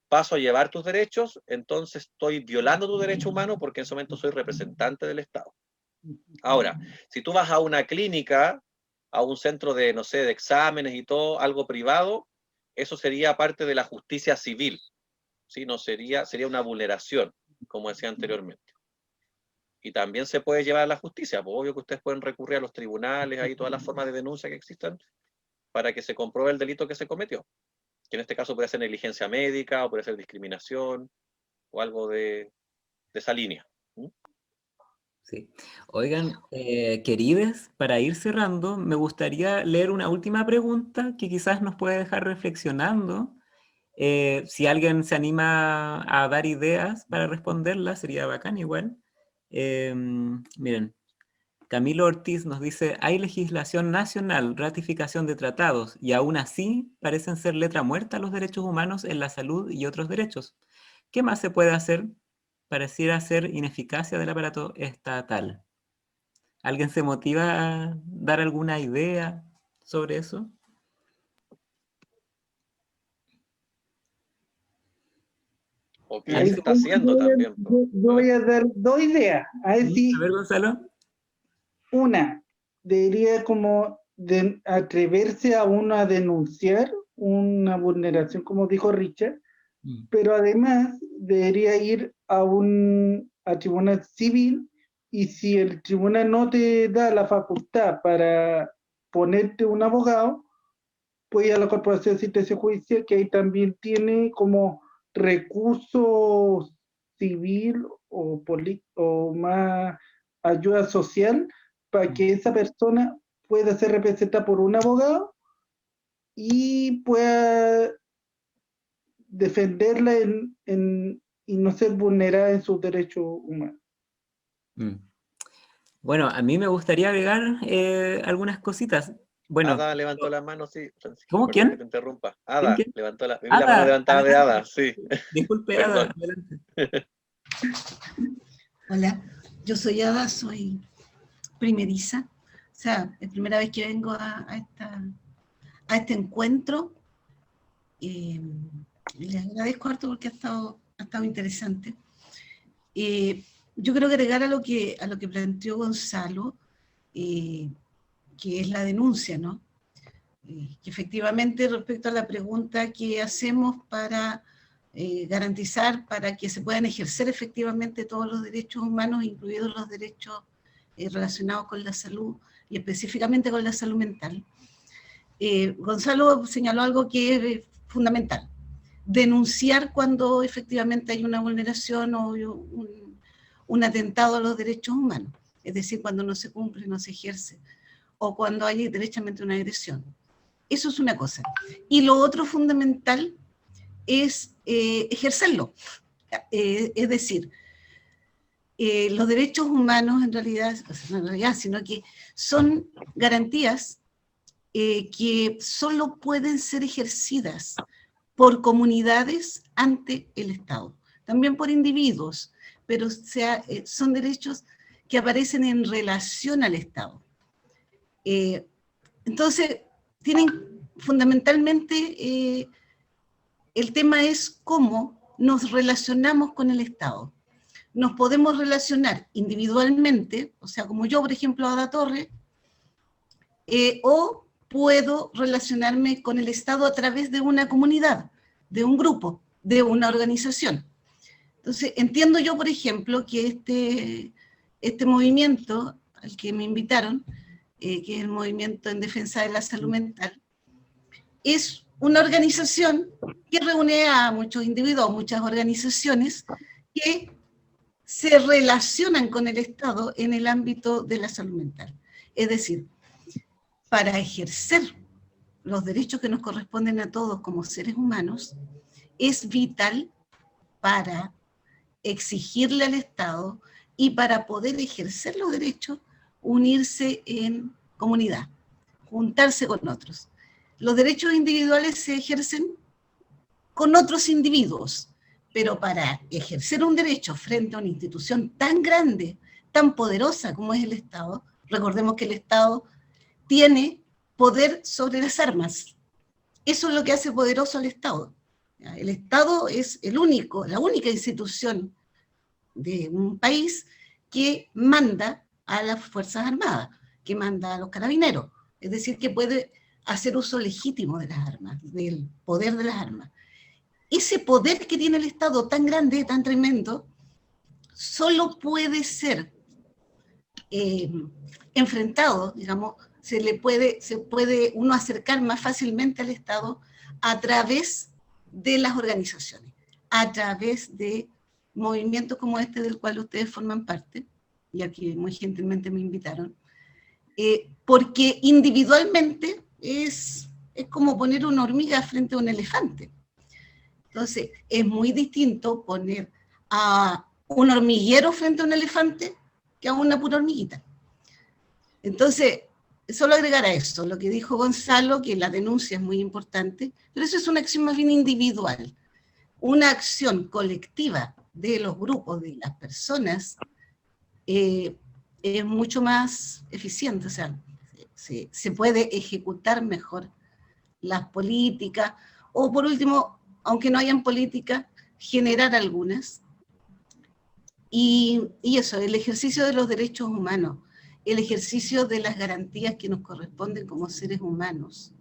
paso a llevar tus derechos, entonces estoy violando tu derecho humano porque en ese momento soy representante del Estado. Ahora, si tú vas a una clínica, a un centro de, no sé, de exámenes y todo, algo privado, eso sería parte de la justicia civil. ¿Sí? No sería una vulneración, como decía anteriormente. Y también se puede llevar a la justicia, pues obvio que ustedes pueden recurrir a los tribunales, hay todas las formas de denuncia que existan para que se compruebe el delito que se cometió, que en este caso puede ser negligencia médica, o puede ser discriminación, o algo de esa línea. Sí. Oigan, queridos, para ir cerrando, me gustaría leer una última pregunta que quizás nos puede dejar reflexionando. Si alguien se anima a dar ideas para responderla, sería bacán igual. Miren, Camilo Ortiz nos dice, hay legislación nacional, ratificación de tratados, y aún así parecen ser letra muerta los derechos humanos en la salud y otros derechos. ¿Qué más se puede hacer? Pareciera ser ineficacia del aparato estatal. ¿Alguien se motiva a dar alguna idea sobre eso? O qué se está haciendo también. Yo voy a dar dos ideas. A ver, Gonzalo. Una, debería como atreverse a uno a denunciar una vulneración, como dijo Richard, pero además debería ir a tribunal civil, y si el tribunal no te da la facultad para ponerte un abogado, pues ir a la Corporación de Asistencia Judicial, que ahí también tiene como recurso civil o más ayuda social para que esa persona pueda ser representada por un abogado y pueda defenderla y no ser vulnerada en sus derechos humanos. Bueno, a mí me gustaría agregar algunas cositas. Bueno, Ada levantó la mano, sí, Francisco. ¿Cómo? ¿Quién? Que te interrumpa. Ada ¿Quién? levantó la Ada, mano levantada de Ada, sí. Disculpe, Perdón. Ada, adelante. Hola, yo soy Ada, soy primeriza. O sea, es primera vez que vengo a este encuentro. Les agradezco harto porque ha estado interesante. Yo quiero agregar a lo que planteó Gonzalo, que es la denuncia, ¿no? Que efectivamente respecto a la pregunta que hacemos para garantizar, para que se puedan ejercer efectivamente todos los derechos humanos, incluidos los derechos relacionados con la salud y específicamente con la salud mental. Gonzalo señaló algo que es fundamental: denunciar cuando efectivamente hay una vulneración o un atentado a los derechos humanos, es decir, cuando no se cumple, no se ejerce, o cuando hay derechamente una agresión. Eso es una cosa. Y lo otro fundamental es ejercerlo. Es decir, los derechos humanos en realidad, sino que son garantías que solo pueden ser ejercidas por comunidades ante el Estado, también por individuos, pero son derechos que aparecen en relación al Estado. Entonces, tienen fundamentalmente, el tema es cómo nos relacionamos con el Estado. Nos podemos relacionar individualmente, o sea, como yo, por ejemplo, Ada Torre, o puedo relacionarme con el Estado a través de una comunidad, de un grupo, de una organización. Entonces, entiendo yo, por ejemplo, que este movimiento al que me invitaron, que es el Movimiento en Defensa de la Salud Mental, es una organización que reúne a muchos individuos, muchas organizaciones que se relacionan con el Estado en el ámbito de la salud mental. Es decir, para ejercer los derechos que nos corresponden a todos como seres humanos, es vital para exigirle al Estado y para poder ejercer los derechos, unirse en comunidad, juntarse con otros. Los derechos individuales se ejercen con otros individuos, pero para ejercer un derecho frente a una institución tan grande, tan poderosa como es el Estado, recordemos que el Estado tiene poder sobre las armas. Eso es lo que hace poderoso al Estado. El Estado es la única institución de un país que manda a las Fuerzas Armadas, que manda a los carabineros, es decir, que puede hacer uso legítimo de las armas, del poder de las armas. Ese poder que tiene el Estado tan grande, tan tremendo, solo puede ser enfrentado, digamos, se puede uno acercar más fácilmente al Estado a través de las organizaciones, a través de movimientos como este del cual ustedes forman parte, y aquí muy gentilmente me invitaron, porque individualmente es como poner una hormiga frente a un elefante. Entonces, es muy distinto poner a un hormiguero frente a un elefante que a una pura hormiguita. Entonces, solo agregar a eso, lo que dijo Gonzalo, que la denuncia es muy importante, pero eso es una acción más bien individual. Una acción colectiva de los grupos, de las personas, es mucho más eficiente, o sea, se puede ejecutar mejor las políticas, o por último, aunque no hayan políticas, generar algunas. Y eso, el ejercicio de los derechos humanos, el ejercicio de las garantías que nos corresponden como seres humanos,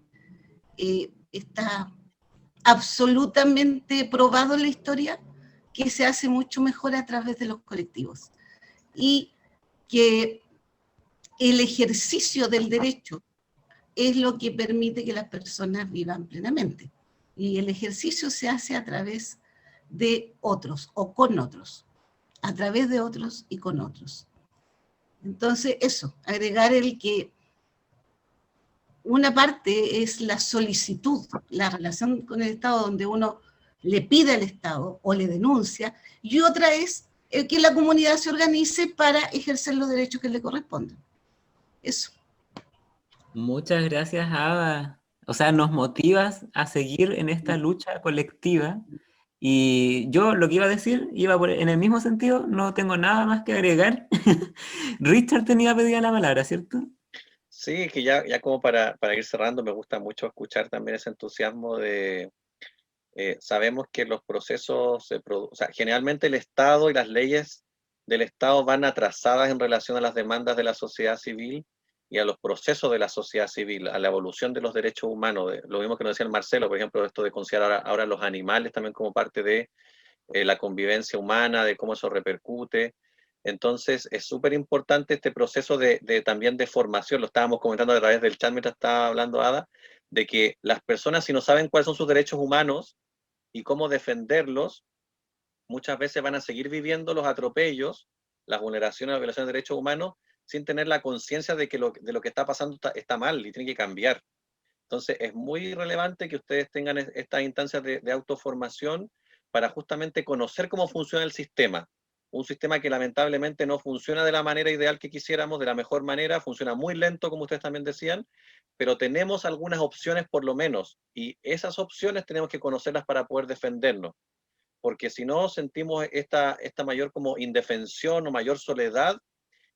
está absolutamente probado en la historia que se hace mucho mejor a través de los colectivos. Y que el ejercicio del derecho es lo que permite que las personas vivan plenamente. Y el ejercicio se hace a través de otros o con otros. a través de otros y con otros. Entonces, eso, agregar el que una parte es la solicitud, la relación con el Estado donde uno le pide al Estado o le denuncia, y otra es que la comunidad se organice para ejercer los derechos que le corresponden. Eso. Muchas gracias, Ada. O sea, nos motivas a seguir en esta lucha colectiva. Y yo lo que iba a decir, en el mismo sentido, no tengo nada más que agregar. Richard tenía pedida la palabra, ¿cierto? Sí, que ya como para ir cerrando, me gusta mucho escuchar también ese entusiasmo de, sabemos que los procesos o sea, generalmente el Estado y las leyes del Estado van atrasadas en relación a las demandas de la sociedad civil y a los procesos de la sociedad civil, a la evolución de los derechos humanos, lo mismo que nos decía el Marcelo, por ejemplo, esto de considerar ahora los animales también como parte de la convivencia humana, de cómo eso repercute. Entonces, es súper importante este proceso también de formación, lo estábamos comentando a través del chat mientras estaba hablando Ada, de que las personas, si no saben cuáles son sus derechos humanos y cómo defenderlos, muchas veces van a seguir viviendo los atropellos, las vulneraciones, las violaciones de derechos humanos, sin tener la conciencia de que de lo que está pasando está mal y tiene que cambiar. Entonces, es muy relevante que ustedes tengan estas instancias de autoformación para justamente conocer cómo funciona el sistema. Un sistema que lamentablemente no funciona de la manera ideal que quisiéramos, de la mejor manera, funciona muy lento, como ustedes también decían, pero tenemos algunas opciones por lo menos, y esas opciones tenemos que conocerlas para poder defendernos, porque si no sentimos esta mayor como indefensión o mayor soledad,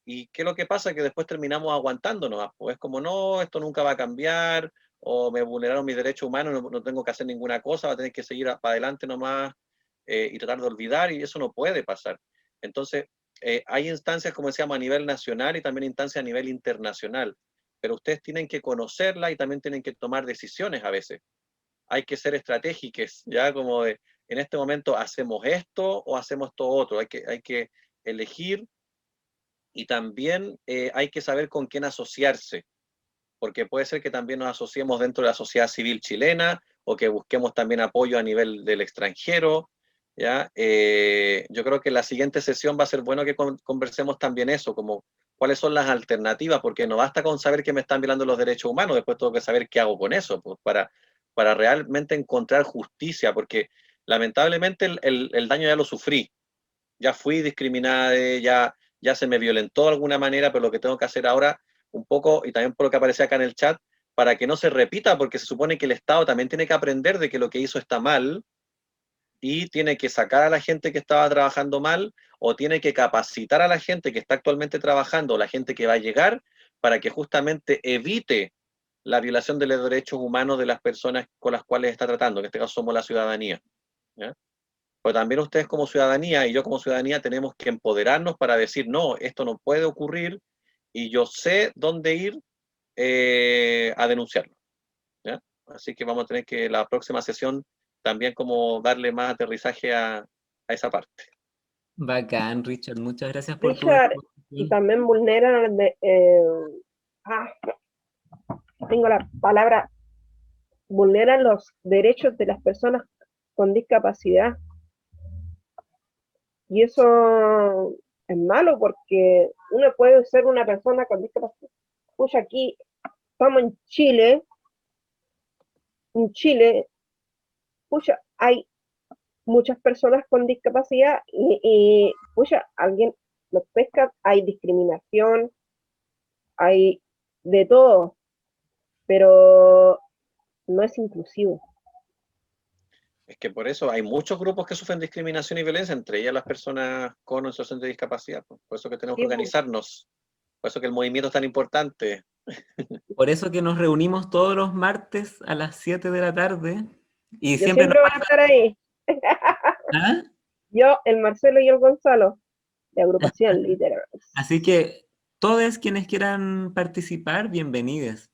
y ¿qué es lo que pasa? Que después terminamos aguantándonos, pues es como, no, esto nunca va a cambiar, o me vulneraron mis derechos humanos, no tengo que hacer ninguna cosa, va a tener que seguir para adelante nomás y tratar de olvidar, y eso no puede pasar. Entonces, hay instancias, como decíamos, a nivel nacional y también instancias a nivel internacional, pero ustedes tienen que conocerla y también tienen que tomar decisiones a veces. Hay que ser estratégicos, ya como de, en este momento, ¿hacemos esto o hacemos esto otro? Hay que elegir, y también hay que saber con quién asociarse, porque puede ser que también nos asociemos dentro de la sociedad civil chilena o que busquemos también apoyo a nivel del extranjero, ¿ya? Yo creo que la siguiente sesión va a ser bueno que conversemos también eso, como cuáles son las alternativas, porque no basta con saber que me están violando los derechos humanos, después tengo que saber qué hago con eso, pues, para realmente encontrar justicia, porque lamentablemente el daño ya lo sufrí, ya fui discriminada, ya se me violentó de alguna manera, pero lo que tengo que hacer ahora, un poco, y también por lo que aparece acá en el chat, para que no se repita, porque se supone que el Estado también tiene que aprender de que lo que hizo está mal, y tiene que sacar a la gente que estaba trabajando mal, o tiene que capacitar a la gente que está actualmente trabajando, o la gente que va a llegar, para que justamente evite la violación de los derechos humanos de las personas con las cuales está tratando, en este caso somos la ciudadanía, ¿ya? Pero también ustedes como ciudadanía y yo como ciudadanía tenemos que empoderarnos para decir, no, esto no puede ocurrir y yo sé dónde ir a denunciarlo, ¿ya? Así que vamos a tener que la próxima sesión también como darle más aterrizaje a esa parte. Bacán, Richard. Muchas gracias por tu Richard, y exposición. también vulneran, tengo la palabra, vulneran los derechos de las personas con discapacidad. Y eso es malo porque uno puede ser una persona con discapacidad. Pucha, aquí estamos en Chile, pucha, hay muchas personas con discapacidad y pucha, alguien los pesca, hay discriminación, hay de todo, pero no es inclusivo. Es que por eso hay muchos grupos que sufren discriminación y violencia, entre ellas las personas con o en situación de discapacidad. Por eso que tenemos que organizarnos, por eso que el movimiento es tan importante. Por eso que nos reunimos todos los martes a las 7 de la tarde. Y Yo siempre siempre voy a estar ahí. ¿Ah? Yo, el Marcelo y el Gonzalo, de agrupación Líderes. Así que todos quienes quieran participar, bienvenidos.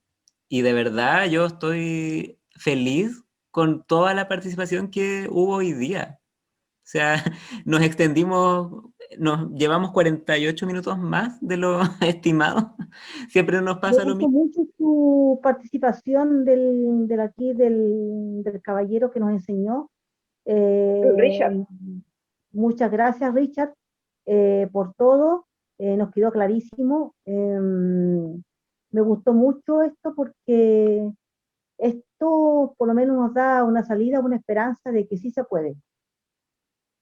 Y de verdad yo estoy feliz con toda la participación que hubo hoy día. O sea, nos extendimos, nos llevamos 48 minutos más de lo estimado. Siempre nos pasa lo Me gustó mismo. mucho tu participación del caballero que nos enseñó. Richard. Muchas gracias, Richard. por todo, nos quedó clarísimo. Me gustó mucho esto porque esto por lo menos nos da una salida, una esperanza de que sí se puede.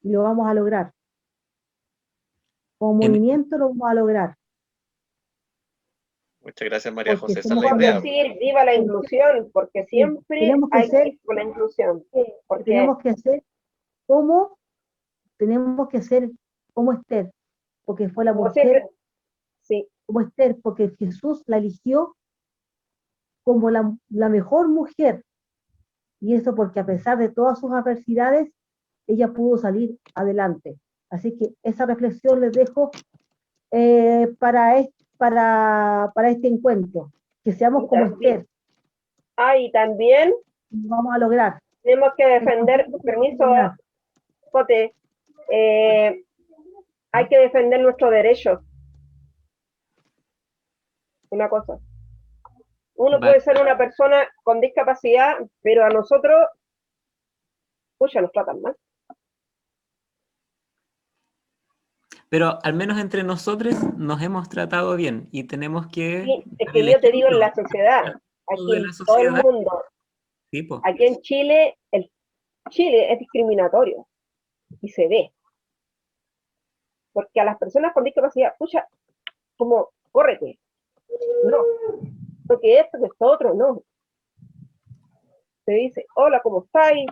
Y lo vamos a lograr. Como movimiento lo vamos a lograr. Muchas gracias, María Porque José. Esa es Por la idea. decir viva la inclusión, porque siempre tenemos que hay ser- que ir con la inclusión. Porque tenemos que hacer como Esther, porque fue la como mujer, siempre, sí, como Esther, porque Jesús la eligió como la mejor mujer, y eso porque a pesar de todas sus adversidades, ella pudo salir adelante. Así que esa reflexión les dejo para este encuentro, que seamos como Esther, y también y lo vamos a lograr. tenemos que defender, permiso, Jote, hay que defender nuestros derechos. Una cosa. Uno puede ser una persona con discapacidad, pero a nosotros, pucha, nos tratan mal. Pero al menos entre nosotros nos hemos tratado bien y tenemos que... Sí, es que yo te digo en la sociedad, aquí en todo el mundo, sí, po. aquí en Chile, Chile es discriminatorio y se ve. Porque a las personas con discapacidad, pucha, como, córrete. No, porque esto, que esto otro, no. Se dice, hola, ¿cómo estáis?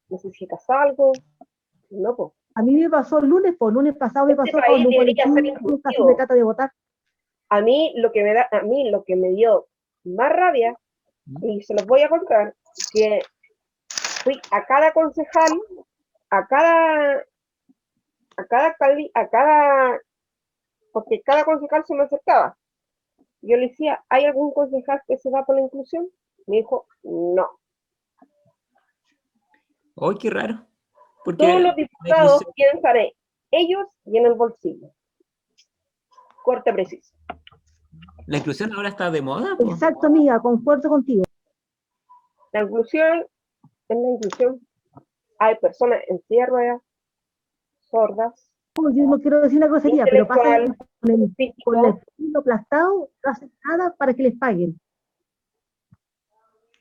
¿Necesitas algo? No, pues. A mí me pasó el lunes pasado me pasó país cuando debería ser casi inclusivo. me trata de votar. A mí lo que me dio más rabia, y se los voy a contar, que fui a cada concejal, porque cada concejal se me acercaba. Yo le decía, ¿hay algún concejal que se va por la inclusión? Me dijo, no. ¡Ay, qué raro! Porque Todos los diputados piensan en ellos y en el bolsillo. Corte preciso. ¿La inclusión ahora está de moda? Po. Exacto, amiga, concuerdo contigo. La inclusión, en la inclusión hay personas en silla de ruedas, sordas. Yo no quiero decir una grosería, pero pasa con el estilo aplastado, no hacen nada para que les paguen.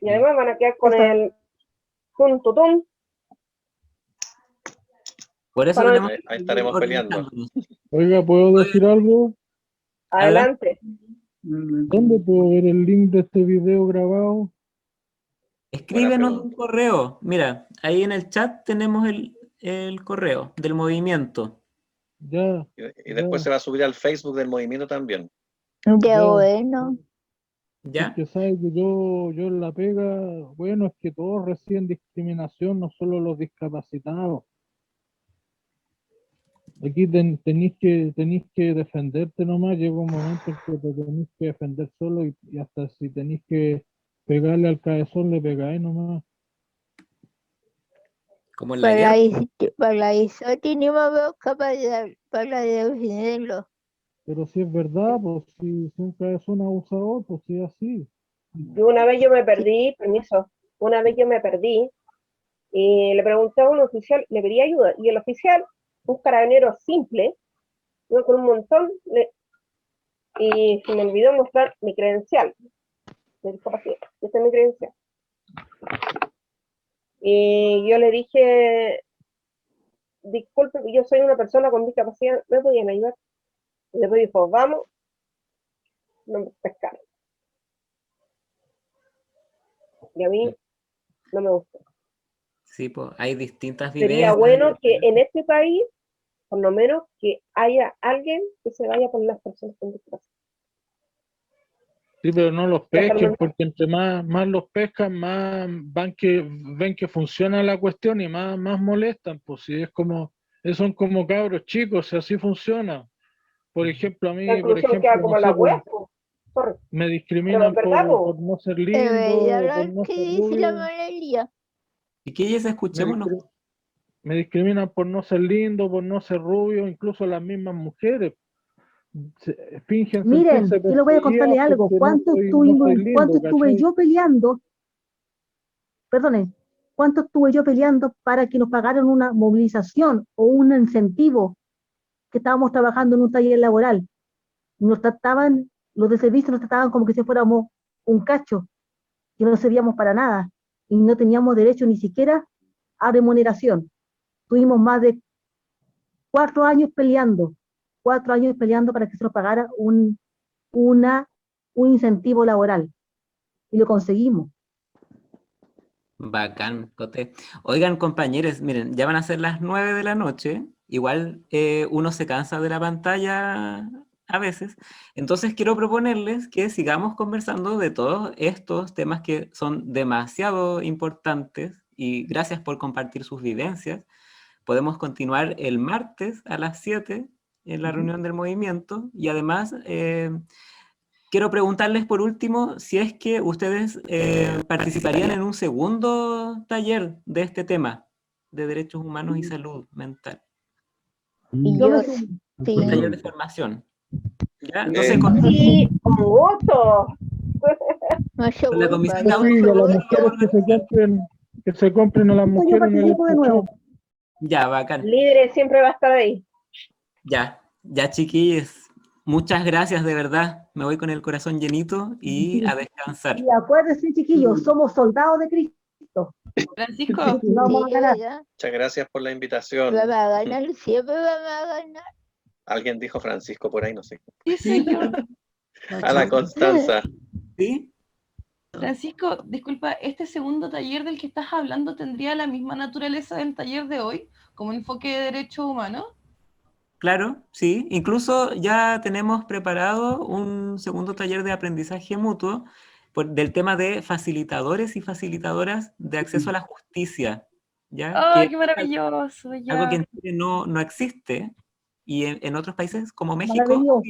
Y además van a quedar con el tuntutum. Por eso ahí estaremos peleando. Oiga, ¿puedo decir algo? Adelante. ¿Dónde puedo ver el link de este video grabado? Escríbenos un correo. Mira, ahí en el chat tenemos el correo del movimiento. Ya. Y después se va a subir al Facebook del movimiento también. Qué bueno. ¿Ya? Porque sabes que yo en la pega, bueno, es que todos reciben discriminación, no solo los discapacitados. Aquí tenéis que defenderte nomás, llega un momento en que te tenéis que defender solo y hasta si tenéis que pegarle al cabezón, le pegáis nomás. Como en la guerra. Para eso tenemos boca para defenderlo. Pero si es verdad, pues si un cabezón abusador, pues si es así. Y una vez yo me perdí, permiso, una vez yo me perdí y le pregunté a un oficial, le pedí ayuda, y el oficial, un carabinero simple, con un montón, y se me olvidó mostrar mi credencial de discapacidad. Esta es mi credencial. Y yo le dije, disculpe, yo soy una persona con discapacidad, ¿me podían ayudar? Y después dijo, vamos, no me pescaron. Y a mí no me gusta. Sí, pues hay distintas Sería vivencias. bueno que en este país, por lo menos, que haya alguien que se vaya por las personas con discapacidad. Sí, pero no los pesquen, porque entre más los pescan, más ven que funciona la cuestión y más molestan. Pues si es como, son como cabros chicos, si así funciona. Por ejemplo, a mí, queda como la web, me discriminan por no ser lindo, por no ser rubio. ¿Y qué es? Escuchémonos. Me discriminan por no ser lindo, por no ser rubio, incluso las mismas mujeres. Fingen. Miren, yo le voy a contarle algo. ¿Cuánto estuve yo peleando? Perdone, ¿Cuánto estuve yo peleando para que nos pagaran una movilización o un incentivo que estábamos trabajando en un taller laboral? Nos trataban, los de servicio nos trataban como que si fuéramos un cacho, que no servíamos para nada y no teníamos derecho ni siquiera a remuneración. Tuvimos más de 4 años peleando para que se nos pagara un incentivo laboral y lo conseguimos. Bacán, Coté. Oigan, compañeros, miren, ya van a ser las 9 de la noche. Igual uno se cansa de la pantalla a veces. Entonces quiero proponerles que sigamos conversando de todos estos temas que son demasiado importantes y gracias por compartir sus vivencias. Podemos continuar el martes a las 7 en la reunión del movimiento y además quiero preguntarles por último si es que ustedes participarían en un segundo taller de este tema de derechos humanos y salud mental. Yo Un sí. taller de formación. ¿Ya? Entonces, Sí, con gusto. Mucho con la gusto. comisión de Yo Sí, a las autogobierno. mujeres que se compren a las Yo mujeres no les participo de nuevo. escucho. Ya, bacán. Líderes siempre va a estar ahí. Ya, chiquillos. Muchas gracias, de verdad. Me voy con el corazón llenito y a descansar. Y acuérdense, chiquillos, somos soldados de Cristo. Francisco, Y vamos a ganar. ya. Muchas gracias por la invitación. Vamos a ganar, siempre vamos a ganar. Alguien dijo Francisco por ahí, no sé. sí, señor. A la Constanza. ¿Sí? Francisco, disculpa, ¿este segundo taller del que estás hablando tendría la misma naturaleza del taller de hoy, como enfoque de derechos humanos? Claro, sí. Incluso ya tenemos preparado un segundo taller de aprendizaje mutuo del tema de facilitadores y facilitadoras de acceso a la justicia. ¿Ya? ¡Ay, Que qué maravilloso! algo Ya. que en Chile no existe y en otros países como México. Maravilloso.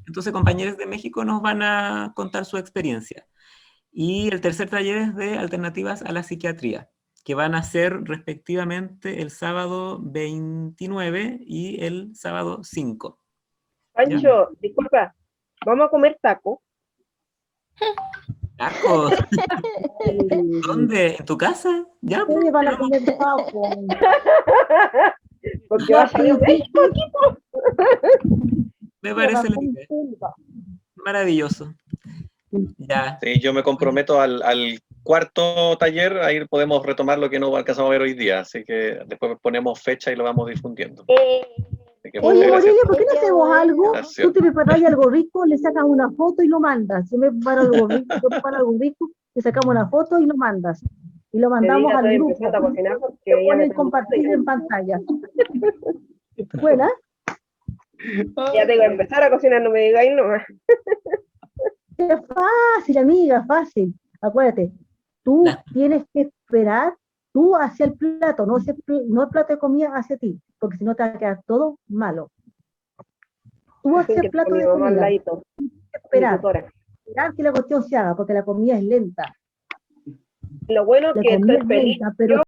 Entonces compañeros de México nos van a contar su experiencia. Y el tercer taller es de alternativas a la psiquiatría, que van a ser respectivamente el sábado 29 y el sábado 5. Pancho, disculpa, ¿vamos a comer taco? ¿Tacos? ¿Dónde? ¿En tu casa? ¿Ya? Ustedes van a comer taco. Porque va a salir México aquí, po. Me parece la idea. Maravilloso. Ya. Sí, yo me comprometo al cuarto taller, ahí podemos retomar lo que no alcanzamos a ver hoy día, así que después ponemos fecha y lo vamos difundiendo. Así que muchas Oye, gracias. Morelia, ¿por qué no hacemos algo? Gracias. Tú te preparas algo rico, le sacas una foto y lo mandas. Yo me preparo algo rico, tú preparas algo rico, le sacamos una foto y lo mandas. Y lo mandamos Te diga, al estoy grupo. empezando a cocinar porque Te ya me ponen están compartir gustando en pantalla. ¿Buena? ya tengo que empezar a cocinar, no me digáis nomás. Es fácil, amiga, fácil. Acuérdate, tú tienes que esperar tú hacia el plato, no el plato de comida hacia ti, porque si no te va a quedar todo malo. Tú hacia el plato de comida, tienes que esperar que la cuestión se haga, porque la comida es lenta. Lo bueno es La que comida estoy es feliz. lenta, pero